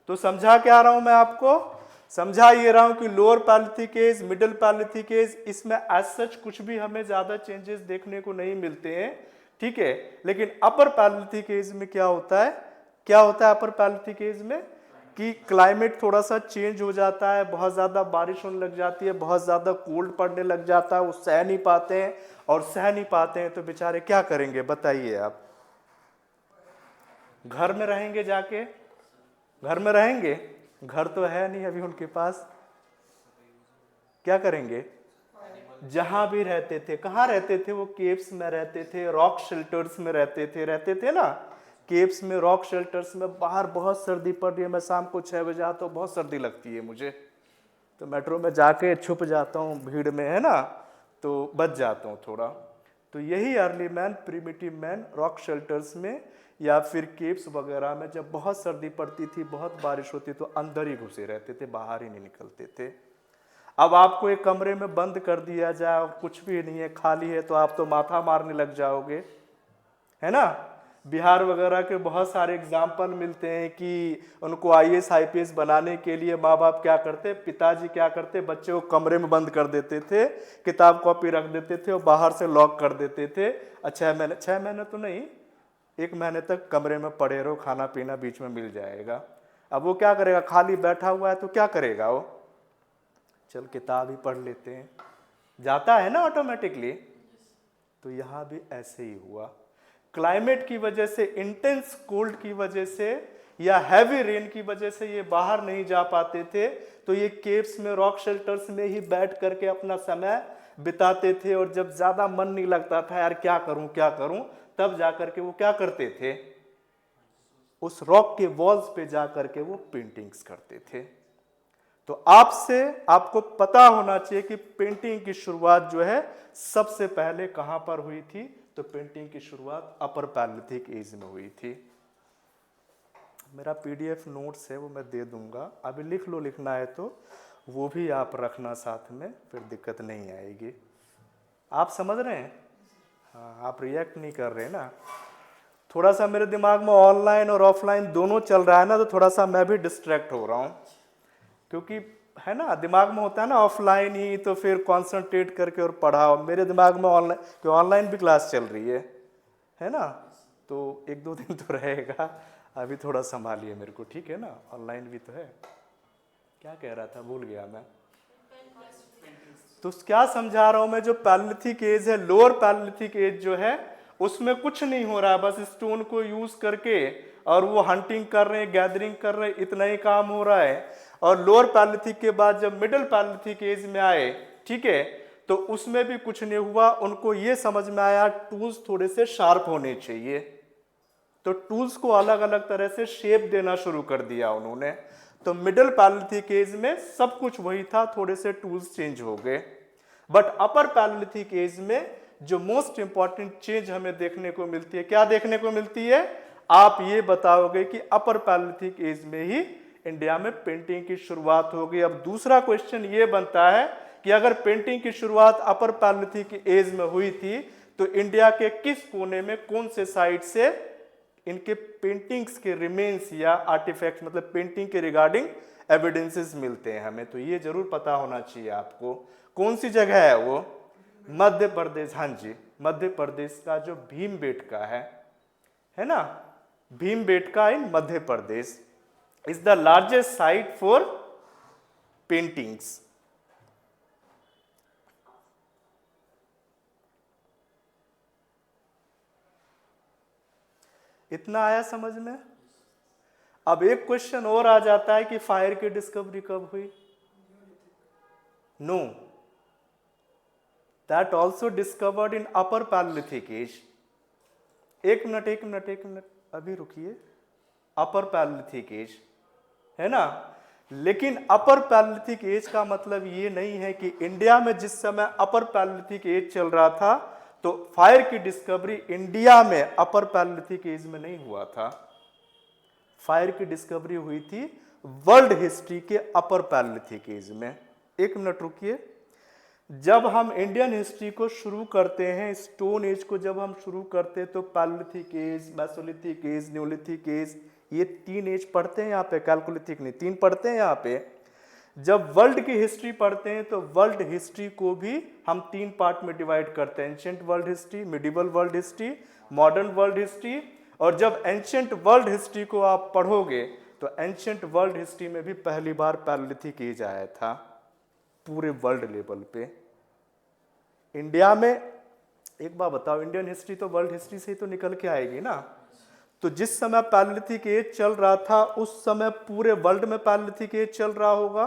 तो समझा क्या रहा हूं मैं आपको, समझा ये रहा हूं कि लोअर पैलिथिक एज, मिडिल पैलिथिक एज, इसमें एज सच कुछ भी हमें ज्यादा चेंजेस देखने को नहीं मिलते हैं, ठीक है। लेकिन अपर पैलिथिक एज में क्या होता है, क्या होता है अपर पैलिथिक एज में, कि क्लाइमेट थोड़ा सा चेंज हो जाता है, बहुत ज़्यादा बारिश होने लग जाती है, बहुत ज़्यादा कोल्ड पड़ने लग जाता है, वो सह नहीं पाते हैं, और सह नहीं पाते हैं तो बेचारे क्या करेंगे बताइए आप, घर में रहेंगे जाके, घर में रहेंगे, घर तो है नहीं अभी उनके पास, क्या करेंगे, जहां भी रहते थे, कहाँ रहते थे वो, केव्स में रहते थे, रॉक शेल्टर्स में रहते थे ना, केव्स में, रॉक शेल्टर्स में। बाहर बहुत सर्दी पड़ रही है, मैं शाम को 6 बजे आता हूँ, बहुत सर्दी लगती है मुझे, तो मेट्रो में जाके छुप जाता हूँ भीड़ में, है ना, तो बच जाता हूँ थोड़ा। तो यही early man, primitive man rock shelters में या फिर केव्स वगैरह में जब बहुत सर्दी पड़ती थी, बहुत बारिश होती तो अंदर ही घुसे रहते थे, बाहर ही नहीं निकलते थे। अब आपको एक कमरे में बंद कर दिया जाए और कुछ भी नहीं है, खाली है, तो आप तो माथा मारने लग जाओगे, है ना। बिहार वगैरह के बहुत सारे एग्जाम्पल मिलते हैं कि उनको IAS IPS बनाने के लिए माँ बाप क्या करते, पिताजी क्या करते, बच्चे को कमरे में बंद कर देते थे, किताब कॉपी रख देते थे और बाहर से लॉक कर देते थे। 6 महीने तो नहीं, 1 महीने तक कमरे में पड़े रहो, खाना पीना बीच में मिल जाएगा। अब वो क्या करेगा, खाली बैठा हुआ है तो क्या करेगा वो, चल किताब ही पढ़ लेते हैं, जाता है ना ऑटोमेटिकली। तो यहाँ भी ऐसे ही हुआ, क्लाइमेट की वजह से, इंटेंस कोल्ड की वजह से या हैवी रेन की वजह से ये बाहर नहीं जा पाते थे, तो ये केव्स में, रॉक शेल्टर्स में ही बैठ करके अपना समय बिताते थे। और जब ज्यादा मन नहीं लगता था यार क्या करूं क्या करूं, तब जाकर के वो क्या करते थे, उस रॉक के वॉल्स पे जाकर के वो पेंटिंग्स करते थे। तो आपको पता होना चाहिए कि पेंटिंग की शुरुआत जो है सबसे पहले कहां पर हुई थी, तो पेंटिंग की शुरुआत अपर पैलिथिक एज में हुई थी। मेरा PDF नोट्स है वो मैं दे दूंगा, अभी लिख लो, लिखना है तो वो भी आप रखना साथ में, फिर दिक्कत नहीं आएगी। आप समझ रहे हैं, हाँ आप रिएक्ट नहीं कर रहे ना, थोड़ा सा मेरे दिमाग में ऑनलाइन और ऑफलाइन दोनों चल रहा है ना, तो थोड़ा सा मैं भी डिस्ट्रैक्ट हो रहा हूँ, क्योंकि है ना दिमाग में होता है ना ऑफलाइन ही, तो फिर कंसंट्रेट करके और पढ़ाओ। मेरे दिमाग में ऑनलाइन, कि ऑनलाइन भी क्लास चल रही है ना, तो 1-2 दिन तो रहेगा, अभी थोड़ा संभालिए मेरे को, ठीक है ना, ऑनलाइन भी तो है। क्या कह रहा था, भूल गया मैं। तो क्या समझा रहा हूं मैं, जो पैलिथिक एज है, लोअर पैलिथिक एज जो है, उसमें कुछ नहीं हो रहा है, बस स्टोन को यूज करके और वो हंटिंग कर रहे हैं, गैदरिंग कर रहे हैं, इतना ही काम हो रहा है। और लोअर पैलिथिक के बाद जब मिडिल पैलिथिक एज में आए, ठीक है, तो उसमें भी कुछ नहीं हुआ, उनको ये समझ में आया टूल्स थोड़े से शार्प होने चाहिए, तो टूल्स को अलग अलग तरह से शेप देना शुरू कर दिया उन्होंने। तो मिडिल पैलिथिक एज में सब कुछ वही था, थोड़े से टूल्स चेंज हो गए। बट अपर पैलिथिक एज में जो मोस्ट इंपॉर्टेंट चेंज हमें देखने को मिलती है, क्या देखने को मिलती है, आप ये बताओगे कि अपर पैलिथिक एज में ही इंडिया में पेंटिंग की शुरुआत हो गई। अब दूसरा क्वेश्चन ये बनता है कि अगर पेंटिंग की शुरुआत अपर पैलिथिक एज में हुई थी, तो इंडिया के किस कोने में, कौन से साइड से इनके पेंटिंग्स के रिमेन्स या आर्टिफैक्ट्स, मतलब पेंटिंग के रिगार्डिंग एविडेंसेस मिलते हैं हमें, तो ये जरूर पता होना चाहिए आपको। कौन सी जगह है वो, मध्य प्रदेश, हाँ जी, मध्य प्रदेश का जो भीमबेटका है ना, भीमबेटका इन Madhya Pradesh is the largest site for paintings. इतना आया समझ में। अब एक क्वेश्चन और आ जाता है कि फायर की डिस्कवरी कब हुई, no, that also discovered in upper palaeolithic age. एक मिनट अभी रुकिए, अपर पैलिथिक एज, है ना। लेकिन अपर पैलियोलिथिक एज का मतलब ये नहीं है कि इंडिया में जिस समय अपर पैलियोलिथिक एज चल रहा था तो फायर की डिस्कवरी इंडिया में अपर पैलियोलिथिक एज में नहीं हुआ था। फायर की डिस्कवरी हुई थी वर्ल्ड हिस्ट्री के अपर पैलियोलिथिक एज में। एक मिनट रुकिए, जब हम इंडियन हिस्ट्री को शुरू करते हैं, स्टोन एज को जब हम शुरू करते हैं तो palaeolithic age, mesolithic age, neolithic age, ये 3 एज पढ़ते हैं यहाँ पे, कैलकोलिथिक नहीं, 3 पढ़ते हैं यहाँ पे। जब वर्ल्ड की हिस्ट्री पढ़ते हैं तो वर्ल्ड हिस्ट्री को भी हम 3 पार्ट में डिवाइड करते हैं, ancient world history, medieval world history, modern world history. और जब एंशिएंट वर्ल्ड हिस्ट्री को आप पढ़ोगे तो एंशिएंट वर्ल्ड हिस्ट्री में भी पहली बार पैलियोलिथिक एज आया था पूरे वर्ल्ड लेवल पे। इंडिया में एक बात बताओ, इंडियन हिस्ट्री तो वर्ल्ड हिस्ट्री से ही तो निकल के आएगी ना। तो जिस समय पैलियोलिथिक एज चल रहा था उस समय पूरे वर्ल्ड में पैलियोलिथिक एज चल रहा होगा,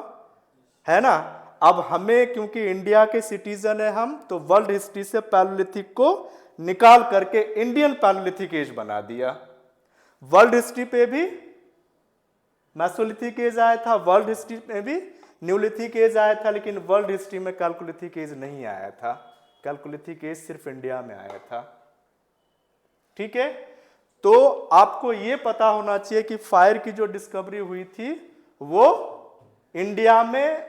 है ना। अब हमें, क्योंकि इंडिया के सिटीजन है हम, तो वर्ल्ड हिस्ट्री से पैलियोलिथिक को निकाल करके इंडियन पैलियोलिथिक एज बना दिया। वर्ल्ड हिस्ट्री पे भी मेसोलिथिक एज आया था, वर्ल्ड हिस्ट्री में भी न्यूलिथिक एज आया था, लेकिन वर्ल्ड हिस्ट्री में कैलकोलिथिक एज नहीं आया था। कैलकोलिथिक एज सिर्फ इंडिया में आया था। ठीक है, तो आपको यह पता होना चाहिए कि फायर की जो डिस्कवरी हुई थी वो इंडिया में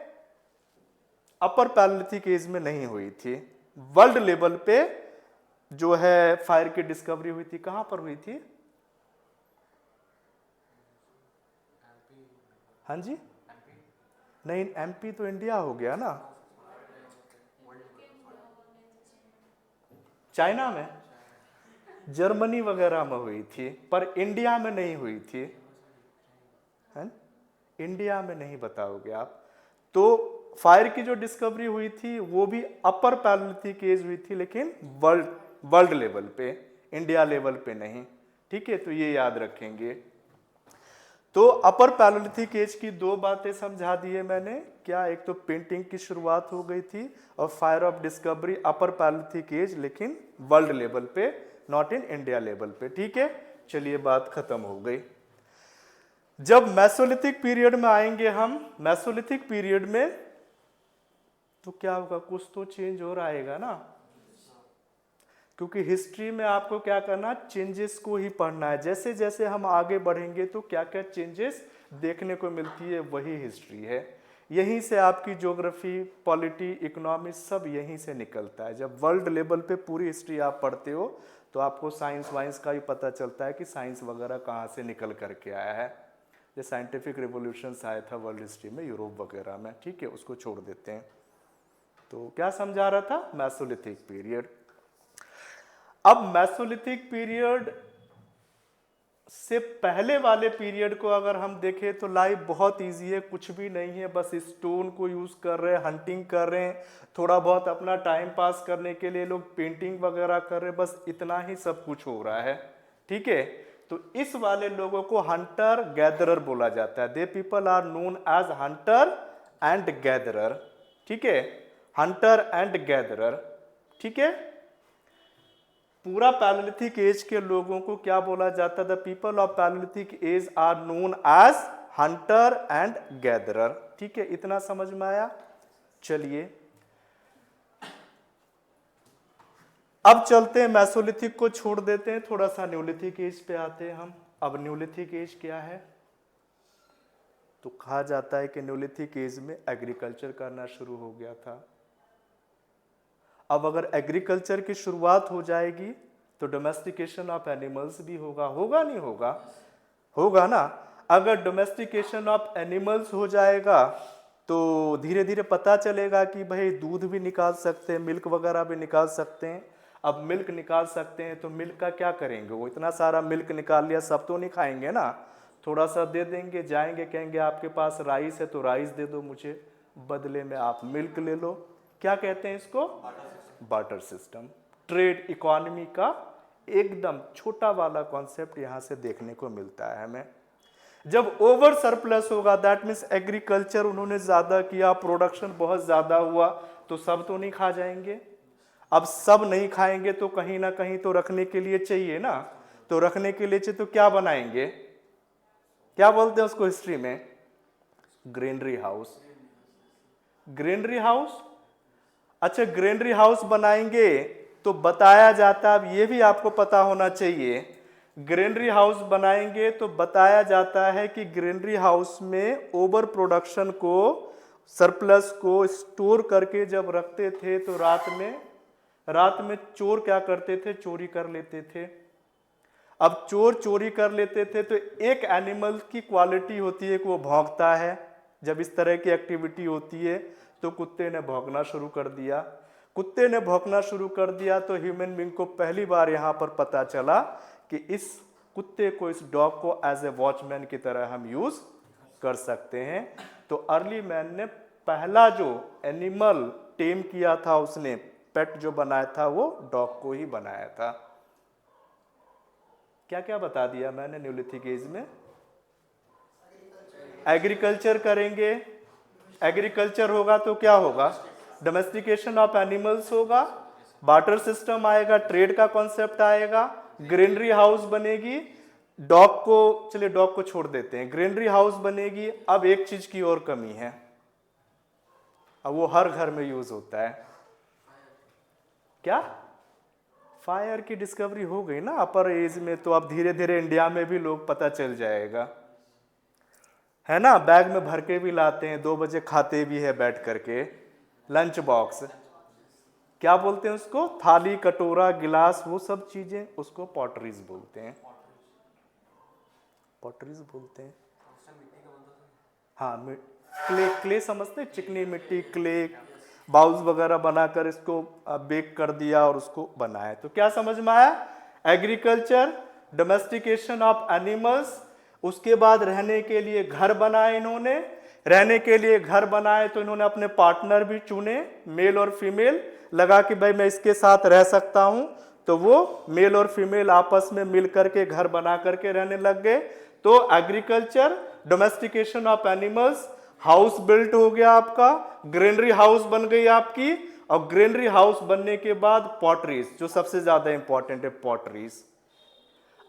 अपर पैलियोलिथिक एज में नहीं हुई थी। वर्ल्ड लेवल पे जो है फायर की डिस्कवरी हुई थी, कहां पर हुई थी? हाँ जी, नहीं, एमपी तो इंडिया हो गया ना। चाइना में, जर्मनी वगैरह में हुई थी, पर इंडिया में नहीं हुई थी, है? इंडिया में नहीं बताओगे आप। तो फायर की जो डिस्कवरी हुई थी वो भी अपर पैलियोलिथिक एज हुई थी, लेकिन वर्ल्ड लेवल पे, इंडिया लेवल पे नहीं। ठीक है, तो ये याद रखेंगे। तो अपर पैलियोलिथिक एज की 2 बातें समझा दी है मैंने। क्या? एक तो पेंटिंग की शुरुआत हो गई थी, और fire of discovery upper palaeolithic age, लेकिन वर्ल्ड लेवल पे, नॉट इन इंडिया लेवल पे। ठीक है, चलिए बात खत्म हो गई। जब मेसोलिथिक पीरियड में आएंगे हम, मेसोलिथिक पीरियड में तो क्या होगा? कुछ तो चेंज हो रहेगा ना, क्योंकि हिस्ट्री में आपको क्या करना, चेंजेस को ही पढ़ना है। जैसे जैसे हम आगे बढ़ेंगे तो क्या क्या चेंजेस देखने को मिलती है, वही हिस्ट्री है। यहीं से आपकी ज्योग्राफी, पॉलिटी, इकोनॉमी सब यहीं से निकलता है। जब वर्ल्ड लेवल पे पूरी हिस्ट्री आप पढ़ते हो तो आपको साइंस वाइंस का भी पता चलता है कि साइंस वगैरह कहाँ से निकल करके आया है। जो साइंटिफिक रिवोल्यूशन आया था वर्ल्ड हिस्ट्री में, यूरोप वगैरह में। ठीक है, उसको छोड़ देते हैं। तो क्या समझा रहा था? Mesolithic period. अब मेसोलिथिक पीरियड से पहले वाले पीरियड को अगर हम देखें तो लाइफ बहुत इजी है, कुछ भी नहीं है, बस स्टोन को यूज कर रहे हैं, हंटिंग कर रहे हैं, थोड़ा बहुत अपना टाइम पास करने के लिए लोग पेंटिंग वगैरह कर रहे हैं, बस इतना ही सब कुछ हो रहा है। ठीक है, तो इस वाले लोगों को हंटर गैदरर बोला जाता है। They people are known as hunter and gatherer. ठीक है, हंटर एंड गैदरर। ठीक है, पूरा पैलियोलिथिक एज के लोगों को क्या बोला जाता है? The people of Paleolithic age are known as hunter and gatherer. ठीक है, इतना समझ में आया? चलिए अब चलते हैं, मेसोलिथिक को छोड़ देते हैं, थोड़ा सा न्यूलिथिक एज पे आते हैं हम। अब न्यूलिथिक एज क्या है? तो कहा जाता है कि न्यूलिथिक एज में एग्रीकल्चर करना शुरू हो गया था। अब अगर एग्रीकल्चर की शुरुआत हो जाएगी तो डोमेस्टिकेशन ऑफ एनिमल्स भी होगा। होगा नहीं होगा? होगा ना। अगर डोमेस्टिकेशन ऑफ एनिमल्स हो जाएगा तो धीरे धीरे पता चलेगा कि भाई दूध भी निकाल सकते हैं, मिल्क वगैरह भी निकाल सकते हैं। अब मिल्क निकाल सकते हैं तो मिल्क का क्या करेंगे? वो इतना सारा मिल्क निकाल लिया, सब तो नहीं खाएंगे ना, थोड़ा सा दे देंगे, जाएंगे कहेंगे आपके पास राइस है तो राइस दे दो मुझे, बदले में आप मिल्क ले लो। क्या कहते हैं इसको? Barter system. ट्रेड इकोनॉमी का एकदम छोटा वाला कॉन्सेप्ट यहां से देखने को मिलता है हमें। जब ओवर सरप्लस होगा, दैट मीन्स एग्रीकल्चर उन्होंने ज्यादा किया, प्रोडक्शन बहुत ज्यादा हुआ, तो सब तो नहीं खा जाएंगे। अब सब नहीं खाएंगे तो कहीं ना कहीं तो रखने के लिए चाहिए ना, तो रखने के लिए चाहिए तो क्या बनाएंगे? क्या बोलते हैं उसको हिस्ट्री में? Granary house. ग्रेनरी हाउस, अच्छा ग्रेनरी हाउस बनाएंगे तो बताया जाता, अब ये भी आपको पता होना चाहिए, ग्रेनरी हाउस बनाएंगे तो बताया जाता है कि ग्रेनरी हाउस में ओवर प्रोडक्शन को, सरप्लस को स्टोर करके जब रखते थे तो रात में चोर क्या करते थे, चोरी कर लेते थे। अब चोर चोरी कर लेते थे तो एक एनिमल की क्वालिटी होती है कि वो भौंकता है। जब इस तरह की एक्टिविटी होती है तो कुत्ते ने भौंकना शुरू कर दिया। कुत्ते ने भौंकना शुरू कर दिया तो ह्यूमन बीइंग को पहली बार यहाँ पर पता चला कि इस कुत्ते को, इस डॉग को एज ए वॉचमैन की तरह हम यूज कर सकते हैं। तो अर्ली मैन ने पहला जो एनिमल टेम किया था, उसने पेट जो बनाया था वो डॉग को ही बनाया था। क्या क्या बता दिया मैंने न्यूलिथिक एज में? एग्रीकल्चर करेंगे, एग्रीकल्चर होगा तो क्या होगा, डोमेस्टिकेशन ऑफ एनिमल्स होगा, बार्टर सिस्टम आएगा, ट्रेड का कॉन्सेप्ट आएगा, ग्रेनरी हाउस बनेगी, डॉग को, चलिए डॉग को छोड़ देते हैं, ग्रेनरी हाउस बनेगी। अब एक चीज की और कमी है, अब वो हर घर में यूज होता है, क्या? फायर की डिस्कवरी हो गई ना अपर एज में, तो अब धीरे धीरे इंडिया में भी लोग पता चल जाएगा, है ना। बैग में भर के भी लाते हैं, 2 बजे खाते भी है बैठ करके, लंच बॉक्स, क्या बोलते हैं उसको, थाली कटोरा गिलास, वो सब चीजें, उसको पॉटरीज बोलते हैं, पॉटरीज बोलते हैं। हाँ, क्ले समझते हैं, चिकनी मिट्टी, क्ले बाउल्स वगैरह बनाकर इसको बेक कर दिया और उसको बनाया। तो क्या समझ में आया? एग्रीकल्चर, डोमेस्टिकेशन ऑफ एनिमल्स, उसके बाद रहने के लिए घर बनाए इन्होंने, रहने के लिए घर बनाए तो इन्होंने अपने पार्टनर भी चुने, मेल और फीमेल, लगा कि भाई मैं इसके साथ रह सकता हूं, तो वो मेल और फीमेल आपस में मिल करके घर बना करके रहने लग गए। तो agriculture, domestication of animals, house built हो गया आपका, ग्रेनरी हाउस बन गई आपकी, और ग्रेनरी हाउस बनने के बाद पॉटरीज, जो सबसे ज्यादा इंपॉर्टेंट है, पॉटरीज।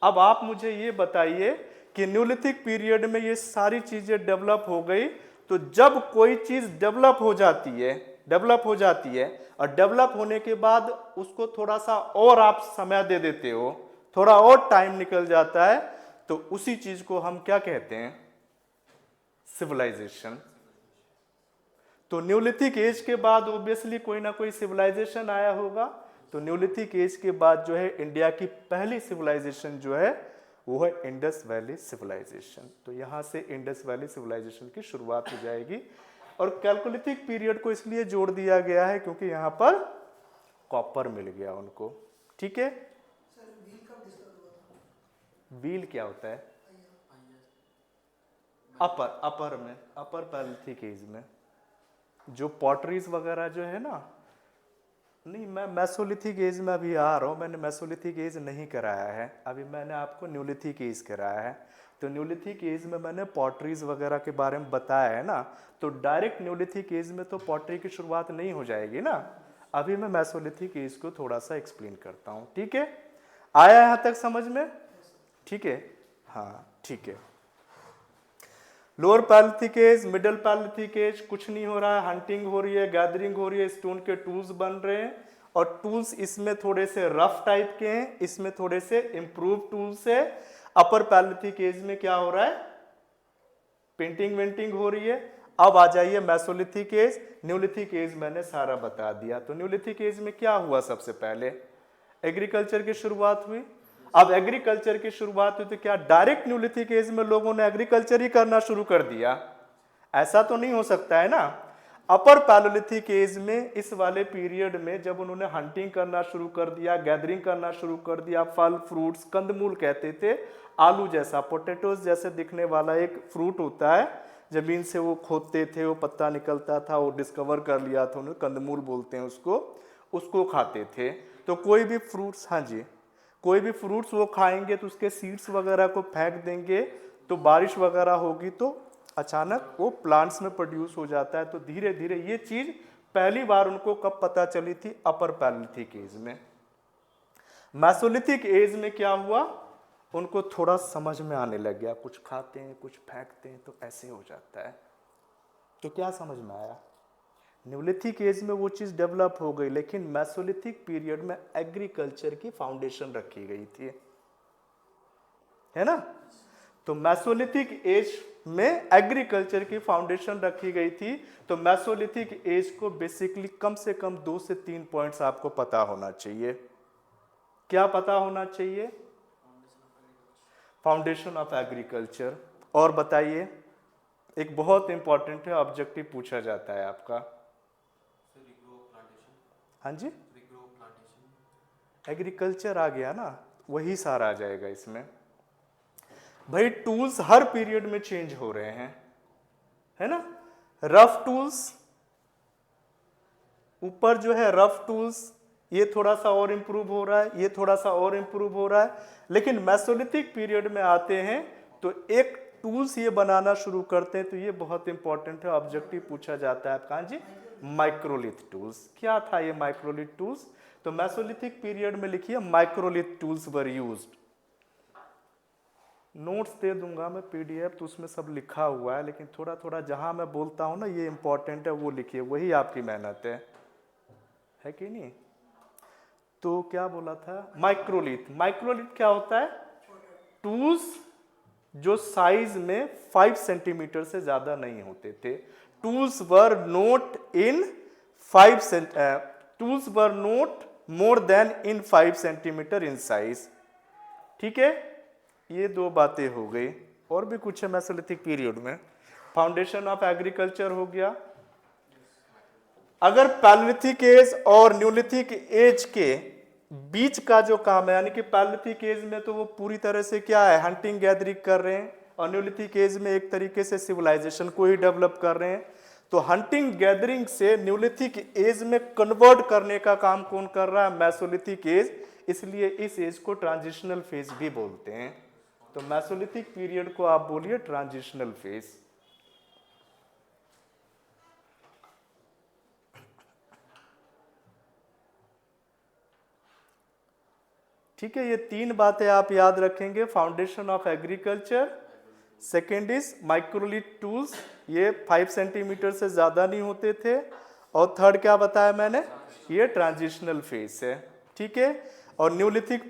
अब आप मुझे ये बताइए कि न्यूलिथिक पीरियड में ये सारी चीजें डेवलप हो गई, तो जब कोई चीज डेवलप हो जाती है और डेवलप होने के बाद उसको थोड़ा सा और आप समय दे देते हो, थोड़ा और टाइम निकल जाता है, तो उसी चीज को हम क्या कहते हैं, सिविलाइजेशन। तो न्यूलिथिक एज के बाद ऑब्वियसली कोई ना कोई सिविलाइजेशन आया होगा। तो न्यूलिथिक एज के बाद जो है इंडिया की पहली सिविलाइजेशन जो है वो है इंडस वैली सिविलाइजेशन। तो यहां से इंडस वैली सिविलाइजेशन की शुरुआत हो जाएगी। और कैलकोलिथिक पीरियड को इसलिए जोड़ दिया गया है क्योंकि यहां पर कॉपर मिल गया उनको, ठीक है। व्हील क्या होता है? अपर पैलिथिक एज में जो पॉटरीज वगैरह जो है ना, नहीं मैं मेसोलिथिक एज में अभी आ रहा हूँ, मैंने मेसोलिथिक एज नहीं कराया है अभी, मैंने आपको न्यूलिथिक एज कराया है। तो न्यूलिथिक एज में मैंने पॉटरीज वगैरह के बारे में बताया है ना, तो डायरेक्ट न्यूलिथिक एज में तो पॉटरी की शुरुआत नहीं हो जाएगी ना, अभी मैं मेसोलिथिक एज को थोड़ा सा एक्सप्लेन करता हूँ, ठीक है। आया यहाँ तक समझ में? ठीक है, हाँ ठीक है। लोअर पैलिथिक एज, मिडिल पैलिथिक एज, कुछ नहीं हो रहा है, हंटिंग हो रही है, गैदरिंग हो रही है, स्टोन के टूल्स बन रहे हैं, और टूल्स इसमें थोड़े से रफ टाइप के हैं, इसमें थोड़े से इंप्रूव टूल्स है। अपर पैलिथिक एज में क्या हो रहा है, पेंटिंग वेंटिंग हो रही है। अब आ जाइए मेसोलिथिक एज। न्यूलिथिक एज मैंने सारा बता दिया। तो न्यूलिथिक एज में क्या हुआ, सबसे पहले एग्रीकल्चर की शुरुआत हुई। अब एग्रीकल्चर की शुरुआत हुई तो क्या डायरेक्ट न्यूलिथिक एज में लोगों ने एग्रीकल्चर ही करना शुरू कर दिया? ऐसा तो नहीं हो सकता है ना। अपर पैलोलिथिक एज में, इस वाले पीरियड में जब उन्होंने हंटिंग करना शुरू कर दिया, गैदरिंग करना शुरू कर दिया, फल फ्रूट्स, कंदमूल कहते थे, आलू जैसा, पोटैटोस जैसे दिखने वाला एक फ्रूट होता है, जमीन से वो खोदते थे, वो पत्ता निकलता था, वो डिस्कवर कर लिया था उन्होंने, कंदमूल बोलते हैं उसको खाते थे। तो कोई भी फ्रूट्स, हाँ जी, कोई भी फ्रूट्स वो खाएंगे तो उसके सीड्स वगैरह को फेंक देंगे, तो बारिश वगैरह होगी तो अचानक वो प्लांट्स में प्रोड्यूस हो जाता है। तो धीरे धीरे ये चीज पहली बार उनको कब पता चली थी? अपर पैलिथिक एज में। मेसोलिथिक एज में क्या हुआ, उनको थोड़ा समझ में आने लग गया, कुछ खाते हैं कुछ फेंकते हैं तो ऐसे हो जाता है। तो क्या समझ में आया? न्यूलिथिक एज में वो चीज़ डेवलप हो गई, लेकिन मेसोलिथिक पीरियड में एग्रीकल्चर की फाउंडेशन रखी गई थी, है ना? तो मेसोलिथिक एज में एग्रीकल्चर की फाउंडेशन रखी गई थी। तो मेसोलिथिक एज को बेसिकली कम से कम 2 से 3 पॉइंट्स आपको पता होना चाहिए। क्या पता होना चाहिए? Foundation of agriculture. और बताइए, एक बहुत इंपॉर्टेंट है, ऑब्जेक्टिव पूछा जाता है आपका। हाँ जी, एग्रीकल्चर आ गया ना, वही सारा आ जाएगा इसमें। भाई टूल्स हर पीरियड में चेंज हो रहे हैं, है ना? रफ टूल्स, ऊपर जो है रफ टूल्स, ये थोड़ा सा और इंप्रूव हो रहा है, ये थोड़ा सा और इंप्रूव हो रहा है। लेकिन मेसोलिथिक पीरियड में आते हैं तो एक टूल्स ये बनाना शुरू करते हैं। तो ये बहुत इंपॉर्टेंट है, ऑब्जेक्टिव पूछा जाता है कहाँ जी? Microlith tools. क्या था ये माइक्रोलिथ टूल्स? तो मेसोलिथिक पीरियड में लिखिए microlith tools were used. Notes दे दूंगा मैं पीडीएफ, तो उसमें सब लिखा हुआ है, लेकिन थोड़ा थोड़ा जहां मैं बोलता हूं ना ये इंपॉर्टेंट है वो लिखिए, वही आपकी मेहनत है कि नहीं? तो क्या बोला था? माइक्रोलिथ। माइक्रोलिथ क्या होता है? टूल्स जो साइज में 5 सेंटीमीटर से ज्यादा नहीं होते थे। Tools were note in 5 tools were note more then in 5 centimetre in size. ठीक है, ये दो बातें हो गई। और भी कुछ है मेसोलिथिक पीरियड में। फाउंडेशन ऑफ एग्रीकल्चर हो गया। अगर पैलियोलिथिक एज और न्यूलिथिक एज के बीच का जो काम है, यानी कि पैलियोलिथिक एज में तो वो पूरी तरह से क्या है, हंटिंग गैदरिंग कर रहे हैं, और न्यूलिथिक एज में एक तरीके से सिविलाइजेशन को ही डेवलप कर रहे हैं। तो हंटिंग गैदरिंग से न्यूलिथिक एज में कन्वर्ट करने का काम कौन कर रहा है? Mesolithic as. इसलिए इस एज को ट्रांजिशनल फेज भी बोलते हैं। तो मेसोलिथिक पीरियड को आप बोलिए ट्रांजिशनल फेज। ठीक है, ये 3 बातें आप याद रखेंगे। Foundation of agriculture, second is microlith tools, ये 5 सेंटीमीटर से ज्यादा नहीं होते थे, और थर्ड क्या बताया मैंने? ये ट्रांजिशनल फेज है। ठीक है, और न्यूलिथिक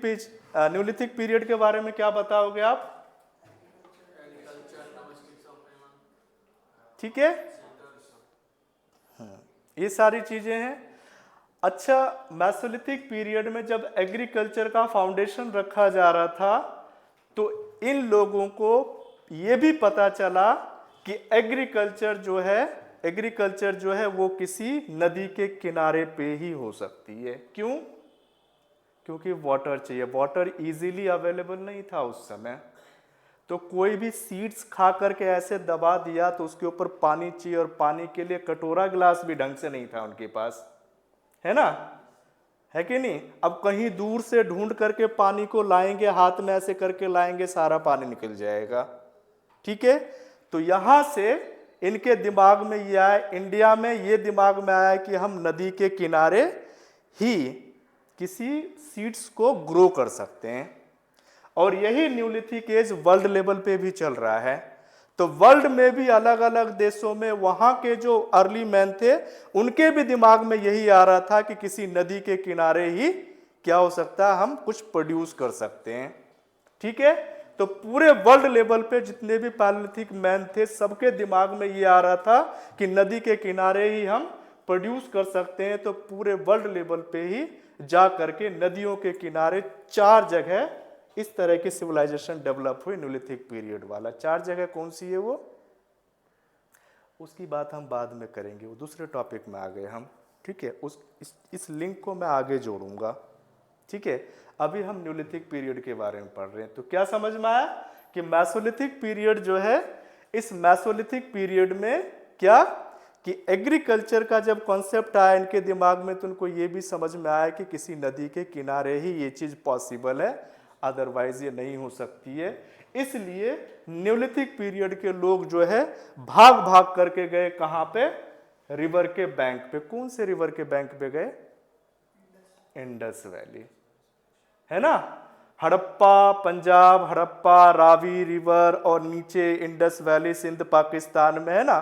पीरियड के बारे में क्या बताओगे आप? ठीक है, ये सारी चीजें हैं। अच्छा, मेसोलिथिक पीरियड में जब एग्रीकल्चर का फाउंडेशन रखा जा रहा था, तो इन लोगों को ये भी पता चला कि एग्रीकल्चर जो है वो किसी नदी के किनारे पे ही हो सकती है। क्यों? क्योंकि वाटर चाहिए। वाटर इजीली अवेलेबल नहीं था उस समय, तो कोई भी सीड्स खा करके ऐसे दबा दिया तो उसके ऊपर पानी चाहिए, और पानी के लिए कटोरा गिलास भी ढंग से नहीं था उनके पास, है ना? है कि नहीं? अब कहीं दूर से ढूंढ करके पानी को लाएंगे, हाथ में ऐसे करके लाएंगे, सारा पानी निकल जाएगा। ठीक है, तो यहां से इनके दिमाग में ये आया, इंडिया में ये दिमाग में आया कि हम नदी के किनारे ही किसी सीड्स को ग्रो कर सकते हैं। और यही न्यूलिथिक एज वर्ल्ड लेवल पे भी चल रहा है। तो वर्ल्ड में भी अलग अलग देशों में वहां के जो अर्ली मैन थे, उनके भी दिमाग में यही आ रहा था कि किसी नदी के किनारे ही क्या हो सकता है, हम कुछ प्रोड्यूस कर सकते हैं। ठीक है, तो पूरे वर्ल्ड लेवल पे जितने भी पैलियोलिथिक मैन थे, सबके दिमाग में ये आ रहा था कि नदी के किनारे ही हम प्रोड्यूस कर सकते हैं। तो पूरे वर्ल्ड लेवल पे ही जा करके नदियों के किनारे 4 जगह इस तरह की सिविलाइजेशन डेवलप हुई न्यूलिथिक पीरियड वाला। 4 जगह कौन सी है वो, उसकी बात हम बाद में करेंगे, वो दूसरे टॉपिक में आ गए हम। ठीक है, इस लिंक को मैं आगे जोड़ूंगा। ठीक है, अभी हम न्यूलिथिक पीरियड के बारे में पढ़ रहे हैं। तो क्या समझ में आया कि मेसोलिथिक पीरियड जो है, इस मेसोलिथिक पीरियड में क्या कि एग्रीकल्चर का जब कॉन्सेप्ट आया इनके दिमाग में, तो उनको ये भी समझ में आया कि किसी नदी के किनारे ही ये चीज पॉसिबल है, अदरवाइज ये नहीं हो सकती है। इसलिए न्यूलिथिक पीरियड के लोग जो है भाग भाग करके गए कहां पे? रिवर के बैंक पे। कौन से रिवर के बैंक पे गए? इंडस वैली, है ना? हड़प्पा पंजाब, हड़प्पा रावी रिवर, और नीचे इंडस वैली सिंध पाकिस्तान में, है ना?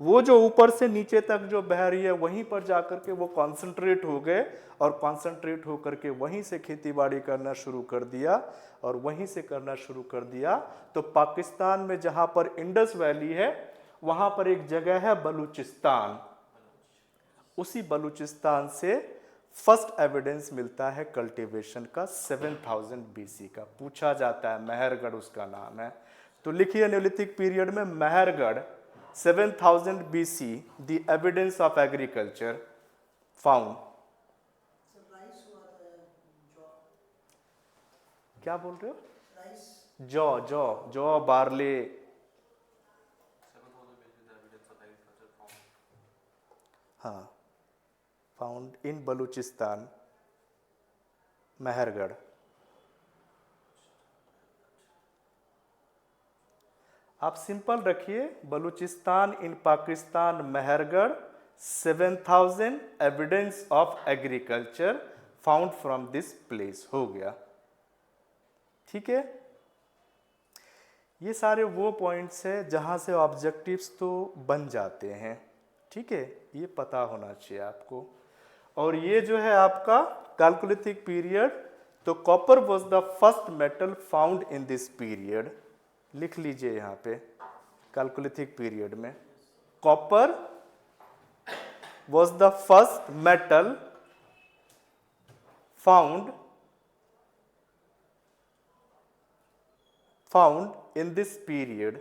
वो जो ऊपर से नीचे तक जो बह रही है वहीं पर जाकर के वो कॉन्सेंट्रेट हो गए और कॉन्सेंट्रेट होकर के वहीं से खेती बाड़ी करना शुरू कर दिया और वहीं से करना शुरू कर दिया। तो पाकिस्तान में जहां पर इंडस वैली है वहां पर एक जगह है बलूचिस्तान, उसी बलूचिस्तान से फर्स्ट एविडेंस मिलता है कल्टीवेशन का 7000 बीसी का। पूछा जाता है मेहरगढ़ उसका नाम है, तो लिखिए न्योलिथिक पीरियड में Mehrgarh 7000 BC the evidence of agriculture found. क्या बोल रहे हो? जौ जौ जौ बार्ले, हाँ, फाउंड इन बलूचिस्तान मेहरगढ़। आप सिंपल रखिए Baluchistan in Pakistan Mehrgarh 7000 evidence of agriculture found from this place, हो गया। ठीक है, ये सारे वो पॉइंट्स है जहां से ऑब्जेक्टिव्स तो बन जाते हैं। ठीक है, ये पता होना चाहिए आपको। और ये जो है आपका कैलकुलिथिक पीरियड, तो copper was the first metal found in this period. लिख लीजिए यहाँ पे कैलकुलिथिक पीरियड में copper was the first metal found in this period.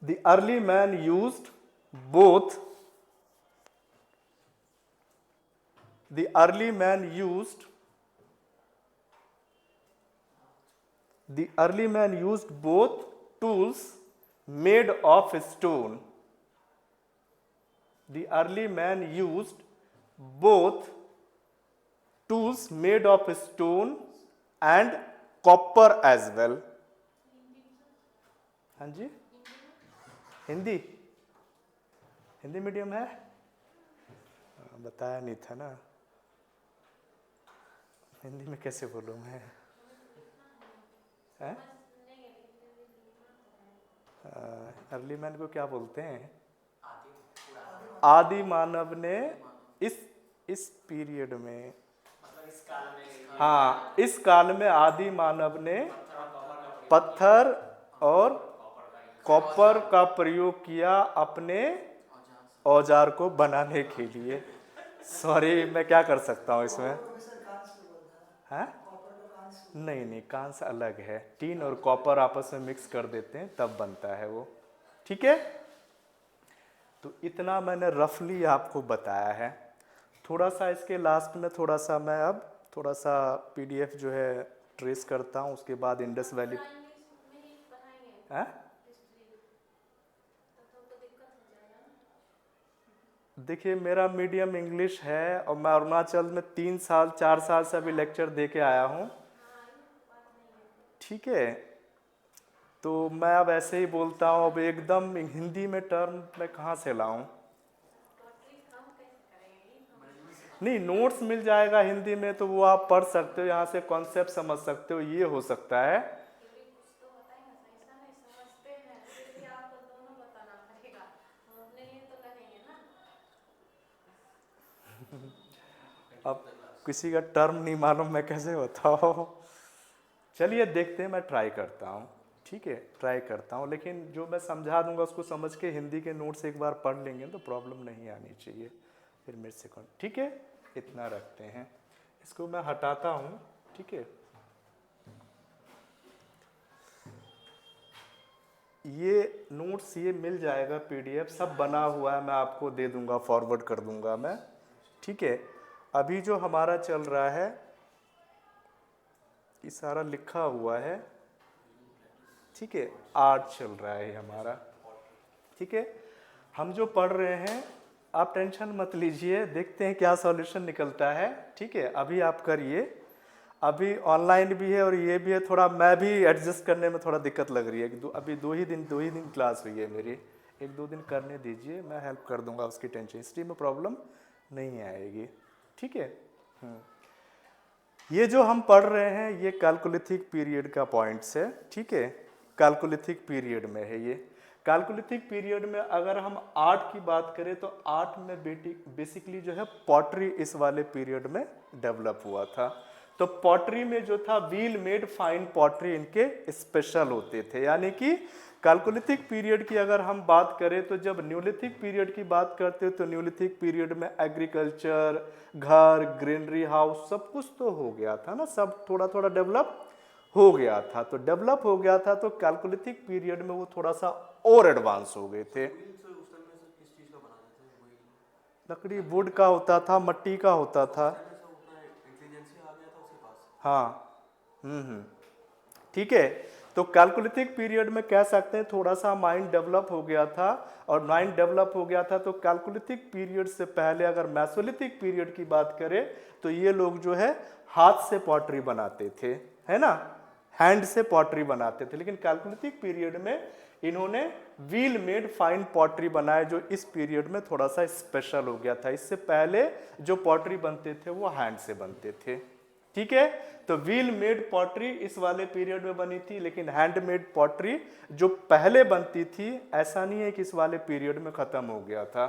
The early man used both the early man used both tools made of stone. The early man used both tools made of stone and copper as well. हाँ जी, हिंदी हिंदी मीडियम है, बताया नहीं था ना, हिंदी में कैसे बोलूँ मैं? अर्ली मैन को क्या बोलते हैं? आदि मानव ने इस पीरियड में, हाँ, इस काल में आदि मानव ने पत्थर और कॉपर का प्रयोग किया अपने औजार को बनाने के लिए। सॉरी, मैं क्या कर सकता हूँ इसमें? हाँ, नहीं नहीं, कांस अलग है, टीन और कॉपर आपस में मिक्स कर देते हैं तब बनता है वो। ठीक है, तो इतना मैंने रफली आपको बताया है। थोड़ा सा इसके लास्ट में थोड़ा सा मैं अब थोड़ा सा पीडीएफ जो है ट्रेस करता हूँ, उसके बाद इंडस वैली। हैं? देखिए, मेरा मीडियम इंग्लिश है और मैं अरुणाचल में 4 साल से अभी लेक्चर दे के आया हूँ। ठीक है, तो मैं अब ऐसे ही बोलता हूँ, अब एकदम हिंदी में टर्म मैं कहाँ से लाऊं? नहीं, नोट्स मिल जाएगा हिंदी में, तो वो आप पढ़ सकते हो, यहाँ से कॉन्सेप्ट समझ सकते हो, ये हो सकता है। अब किसी का टर्म नहीं मालूम, मैं कैसे बताऊँ? चलिए देखते हैं, मैं ट्राई करता हूँ। ठीक है, ट्राई करता हूँ, लेकिन जो मैं समझा दूंगा उसको समझ के हिंदी के नोट्स एक बार पढ़ लेंगे तो प्रॉब्लम नहीं आनी चाहिए फिर मेरे से। ठीक है, इतना रखते हैं, इसको मैं हटाता हूँ। ठीक है, ये नोट्स ये मिल जाएगा, पीडीएफ सब बना हुआ है, मैं आपको दे दूंगा, फॉरवर्ड कर दूंगा मैं। ठीक है, अभी जो हमारा चल रहा है ये सारा लिखा हुआ है। ठीक है, आर्ट चल रहा है हमारा। ठीक है, हम जो पढ़ रहे हैं आप टेंशन मत लीजिए, देखते हैं क्या सॉल्यूशन निकलता है। ठीक है, अभी आप करिए, अभी ऑनलाइन भी है और ये भी है, थोड़ा मैं भी एडजस्ट करने में थोड़ा दिक्कत लग रही है। अभी दो ही दिन क्लास हुई है मेरी, 1-2 दिन करने दीजिए, मैं हेल्प कर दूंगा, उसकी टेंशन, हिस्ट्री में प्रॉब्लम नहीं आएगी। ठीक है, ये जो हम पढ़ रहे हैं ये कैल्कोलिथिक पीरियड का पॉइंट्स है, ठीक है, कैल्कोलिथिक पीरियड में है ये। कैल्कोलिथिक पीरियड में अगर हम आर्ट की बात करें तो आर्ट में बेसिकली जो है पॉटरी इस वाले पीरियड में डेवलप हुआ था। तो पॉटरी में जो था व्हील मेड फाइन पॉटरी इनके स्पेशल होते थे। यानी कि कैल्कोलिथिक पीरियड की अगर हम बात करें तो जब न्यूलिथिक पीरियड की बात करते हैं तो न्यूलिथिक पीरियड में एग्रीकल्चर, घर, ग्रीनरी हाउस सब कुछ तो हो गया था ना, सब थोड़ा थोड़ा डेवलप हो गया था। तो डेवलप हो गया था तो कैल्कोलिथिक पीरियड में वो थोड़ा सा और एडवांस हो गए थे। लकड़ी वुड का होता था, मट्टी का होता था। हाँ, ठीक है। तो कैल्कोलिथिक पीरियड में कह सकते हैं थोड़ा सा माइंड डेवलप हो गया था, और माइंड डेवलप हो गया था तो कैल्कोलिथिक पीरियड से पहले अगर मेसोलिथिक पीरियड की बात करें तो ये लोग जो है हाथ से पॉटरी बनाते थे, है ना, हैंड से पॉटरी बनाते थे। लेकिन कैल्कोलिथिक पीरियड में इन्होंने व्हील मेड फाइन पॉटरी बनाए जो इस पीरियड में थोड़ा सा स्पेशल हो गया था। इससे पहले जो पॉटरी बनते थे वो हैंड से बनते थे, ठीक है। तो व्हील मेड पॉटरी इस वाले पीरियड में बनी थी, लेकिन हैंडमेड पॉटरी जो पहले बनती थी ऐसा नहीं है कि इस वाले पीरियड में खत्म हो गया था।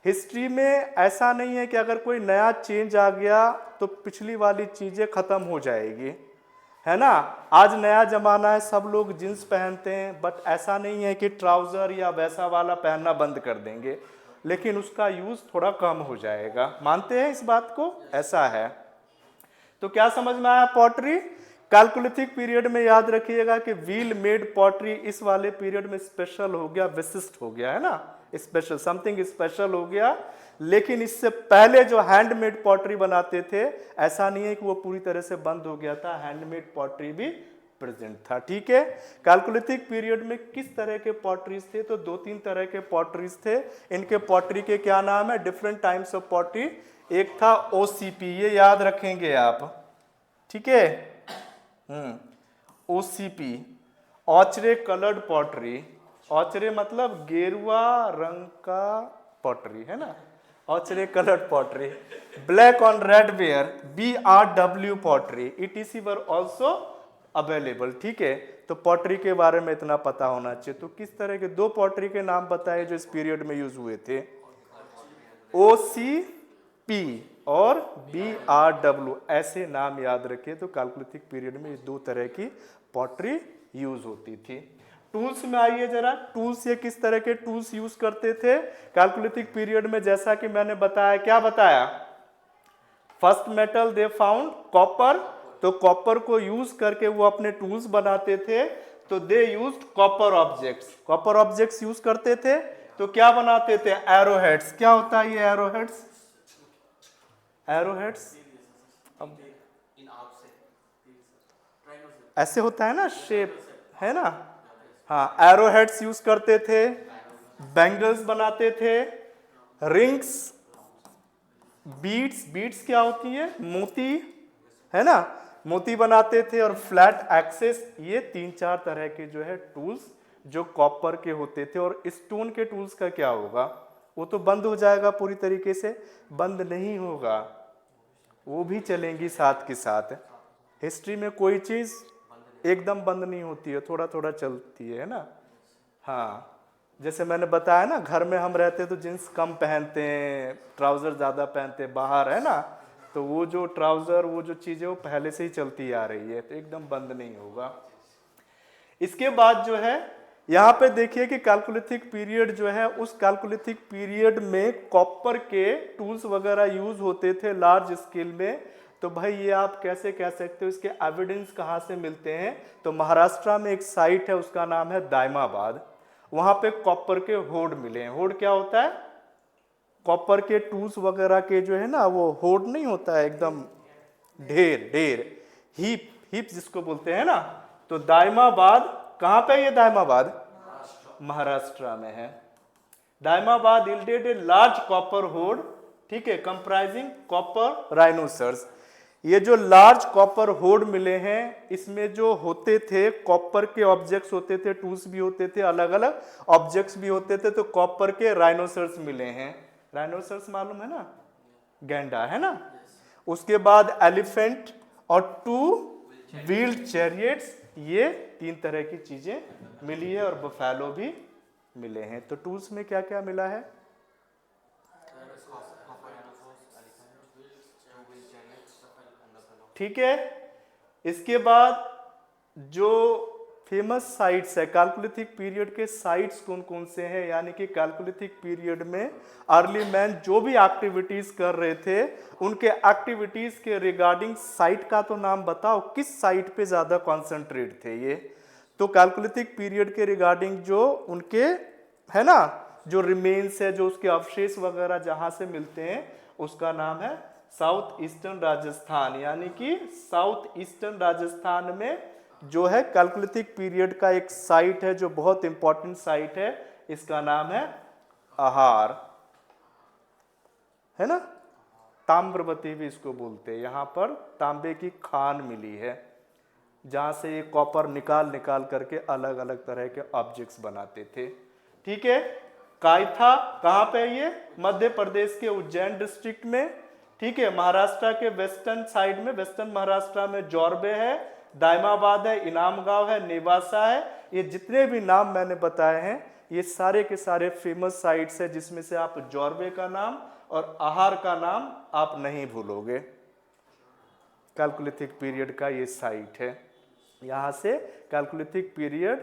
हिस्ट्री में ऐसा नहीं है कि अगर कोई नया चेंज आ गया तो पिछली वाली चीजें खत्म हो जाएगी, है ना। आज नया जमाना है, सब लोग जींस पहनते हैं, बट ऐसा नहीं है कि ट्राउजर या वैसा वाला पहनना बंद कर देंगे, लेकिन उसका यूज थोड़ा कम हो जाएगा। मानते हैं इस बात को, ऐसा है। तो क्या समझ में आया पॉटरी? कैल्कोलिथिक पीरियड में याद रखिएगा कि व्हील मेड पॉटरी इस वाले पीरियड में स्पेशल हो गया, विशिष्ट हो गया, है ना, स्पेशल, समथिंग स्पेशल हो गया। लेकिन इससे पहले जो हैंडमेड पॉटरी बनाते थे ऐसा नहीं है कि वो पूरी तरह से बंद हो गया था, हैंडमेड पॉटरी भी प्रेजेंट था, ठीक है। कैल्कोलिथिक पीरियड में किस तरह के पॉटरीज थे? तो 2-3 तरह के पॉटरीज थे। इनके पॉटरी के क्या नाम है? Different types of pottery. एक था ओसीपी, ये याद रखेंगे आप, ठीक है, OCP, ochre coloured pottery. Ochre मतलब गेरुआ रंग का पॉटरी, है ना, ochre coloured pottery. Black on red ware, BRW pottery, ETC were also available, ठीक है। तो पॉटरी के बारे में इतना पता होना चाहिए। तो किस तरह के 2 पॉटरी के नाम बताए जो इस पीरियड में यूज हुए थे? OCP और BRW, ऐसे नाम याद रखिए। तो कैल्कोलिथिक पीरियड में ये 2 तरह की पॉटरी यूज होती थी। टूल्स में आइए जरा, टूल्स ये किस तरह के टूल्स यूज करते थे कैल्कोलिथिक पीरियड में? जैसा कि मैंने बताया, क्या बताया? First metal they found copper, तो कॉपर को यूज करके वो अपने टूल्स बनाते थे। तो they used copper objects, copper objects use करते थे। तो क्या बनाते थे? एरोहेड्स। क्या होता है ये एरोहेड्स? एरोहेड्स ऐसे होता है ना, शेप, है ना, हाँ, एरोहेड्स यूज करते थे। बैंगल्स बनाते थे, रिंग्स, बीड्स, बीड्स क्या होती है? मोती, है ना, मोती बनाते थे। और फ्लैट एक्सेस, ये 3-4 तरह के जो है टूल्स जो कॉपर के होते थे। और स्टोन के टूल्स का क्या होगा? वो तो बंद हो जाएगा, पूरी तरीके से बंद नहीं होगा, वो भी चलेंगी साथ के साथ। हिस्ट्री में कोई चीज एकदम बंद नहीं होती है, थोड़ा थोड़ा चलती है ना। हाँ, जैसे मैंने बताया ना, घर में हम रहते तो जींस कम पहनते हैं, ट्राउजर ज्यादा पहनते हैं, बाहर है ना, तो वो जो ट्राउजर, वो जो चीजें वो पहले से ही चलती आ रही है, तो एकदम बंद नहीं होगा। इसके बाद जो है यहाँ पे देखिए कि कैल्कोलिथिक पीरियड जो है, उस कैल्कोलिथिक पीरियड में कॉपर के टूल्स वगैरह यूज होते थे लार्ज स्केल में। तो भाई ये आप कैसे कह सकते हो, इसके एविडेंस कहाँ से मिलते हैं? तो महाराष्ट्र में एक साइट है, उसका नाम है दायमाबाद। वहां पे कॉपर के होड मिले हैं। होड क्या होता है? कॉपर के टूल्स वगैरह के जो है ना, वो होड नहीं होता है, एकदम ढेर ढेर, हीप, हीप जिसको बोलते हैं ना। तो दायमाबाद, कहां पे? ये दायमाबाद महाराष्ट्र में है। Daimabad yielded a large copper होड, ठीक है, कंप्राइजिंग कॉपर राइनोसर्स। ये जो लार्ज कॉपर होड मिले हैं, इसमें जो होते थे कॉपर के ऑब्जेक्ट्स होते थे, टूल्स भी होते थे, अलग अलग ऑब्जेक्ट्स भी होते थे। तो कॉपर के राइनोसर्स मिले हैं। राइनोसर्स मालूम है ना, गैंडा, है ना। उसके बाद एलिफेंट और 2 व्हील्ड चैरियट्स, ये 3 तरह की चीजें मिली है और बफेलो भी मिले हैं। तो टूल्स में क्या क्या मिला है? ठीक है। इसके बाद जो फेमस साइट्स है कैलकुलिथिक पीरियड के, साइट्स कौन कौन से हैं, यानी कि कैलकुलिथिक पीरियड में अर्ली मैन जो भी एक्टिविटीज कर रहे थे उनके एक्टिविटीज के रिगार्डिंग साइट का तो नाम बताओ, किस साइट पे ज्यादा कॉन्सेंट्रेट थे ये। तो कैलकुलिथिक पीरियड के रिगार्डिंग जो उनके है ना, जो रिमेन्स है, जो उसके अवशेष वगैरह जहां से मिलते हैं, उसका नाम है साउथ ईस्टर्न राजस्थान। यानी कि साउथ ईस्टर्न राजस्थान में जो है कैलकुलिथिक पीरियड का एक साइट है जो बहुत इंपॉर्टेंट साइट है, इसका नाम है आहार, है ना। ताम्रवती भी इसको बोलते हैं। यहां पर तांबे की खान मिली है जहां से ये कॉपर निकाल निकाल करके अलग अलग तरह के ऑब्जेक्ट्स बनाते थे। ठीक है। कायथा कहां पे है? ये मध्य प्रदेश के उज्जैन डिस्ट्रिक्ट में। ठीक है। महाराष्ट्र के वेस्टर्न साइड में, वेस्टर्न महाराष्ट्र में जोरबे है, दायमाबाद है, इनाम गांव है, नेवासा है। ये जितने भी नाम मैंने बताए हैं ये सारे के सारे फेमस साइट्स है, जिसमें से आप जोरबे का नाम और आहार का नाम आप नहीं भूलोगे। कैलकुलिथिक पीरियड का ये साइट है। यहां से कैलकुलिथिक पीरियड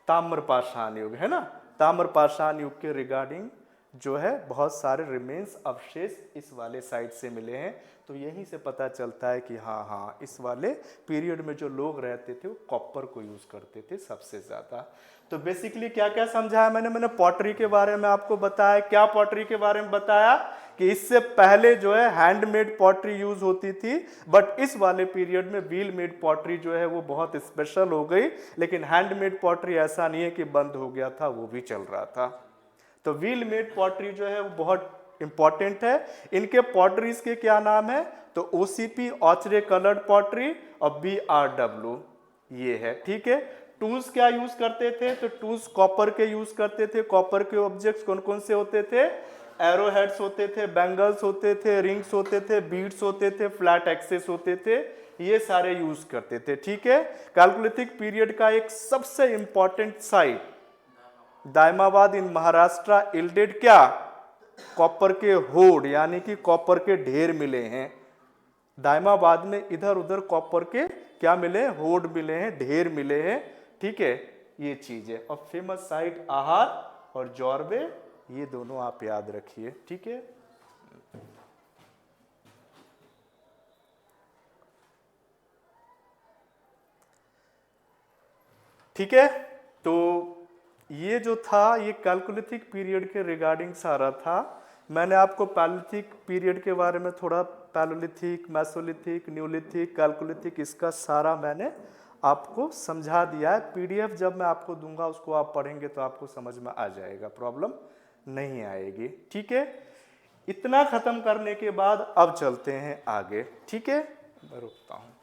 ताम्रपाषाण युग है ना, ताम्रपाषाण युग के रिगार्डिंग जो है बहुत सारे रिमेन्स अवशेष इस वाले साइट से मिले हैं। तो यहीं से पता चलता है कि हाँ इस वाले पीरियड में जो लोग रहते थे वो कॉपर को यूज करते थे सबसे ज्यादा। तो बेसिकली क्या क्या समझाया मैंने पॉटरी के बारे में आपको बताया। क्या पॉटरी के बारे में बताया कि इससे पहले जो है हैंडमेड पॉटरी यूज होती थी, बट इस वाले पीरियड में व्हील मेड पॉटरी जो है वो बहुत स्पेशल हो गई। लेकिन हैंडमेड पॉटरी ऐसा नहीं है कि बंद हो गया था, वो भी चल रहा था। तो व्हील मेड पॉटरी जो है वो बहुत इंपॉर्टेंट है। इनके पॉटरीज के क्या नाम है? तो ओसीपी ऑचरे कलर्ड पॉटरी और BRW ये है। ठीक है। टूल्स क्या यूज करते थे? तो टूल्स कॉपर के यूज करते थे। कॉपर के ऑब्जेक्ट्स कौन कौन से होते थे? एरो हेड्स होते थे, बैंगल्स होते थे, रिंग्स होते थे, बीड्स होते थे, फ्लैट एक्सेस होते थे, ये सारे यूज करते थे। ठीक है। कैलकुलिथिक पीरियड का एक सबसे इंपॉर्टेंट साइट दायमाबाद इन महाराष्ट्र इल्डेड क्या? कॉपर के होड, यानी कि कॉपर के ढेर मिले हैं दायमाबाद में। इधर उधर कॉपर के क्या मिले? होड मिले हैं, ढेर मिले हैं। ठीक है। ये चीज है। और फेमस साइट आहार और जोरबे, ये दोनों आप याद रखिए। ठीक है। ठीक है। तो ये जो था ये कैलकुलिथिक पीरियड के रिगार्डिंग सारा था। मैंने आपको पैलोलिथिक पीरियड के बारे में थोड़ा, पैलोलिथिक, मेसोलिथिक, न्यूलिथिक, कैलकुलिथिक, इसका सारा मैंने आपको समझा दिया है। पीडीएफ जब मैं आपको दूंगा उसको आप पढ़ेंगे तो आपको समझ में आ जाएगा, प्रॉब्लम नहीं आएगी। ठीक है। इतना खत्म करने के बाद अब चलते हैं आगे। ठीक है। मैं रुकता हूँ।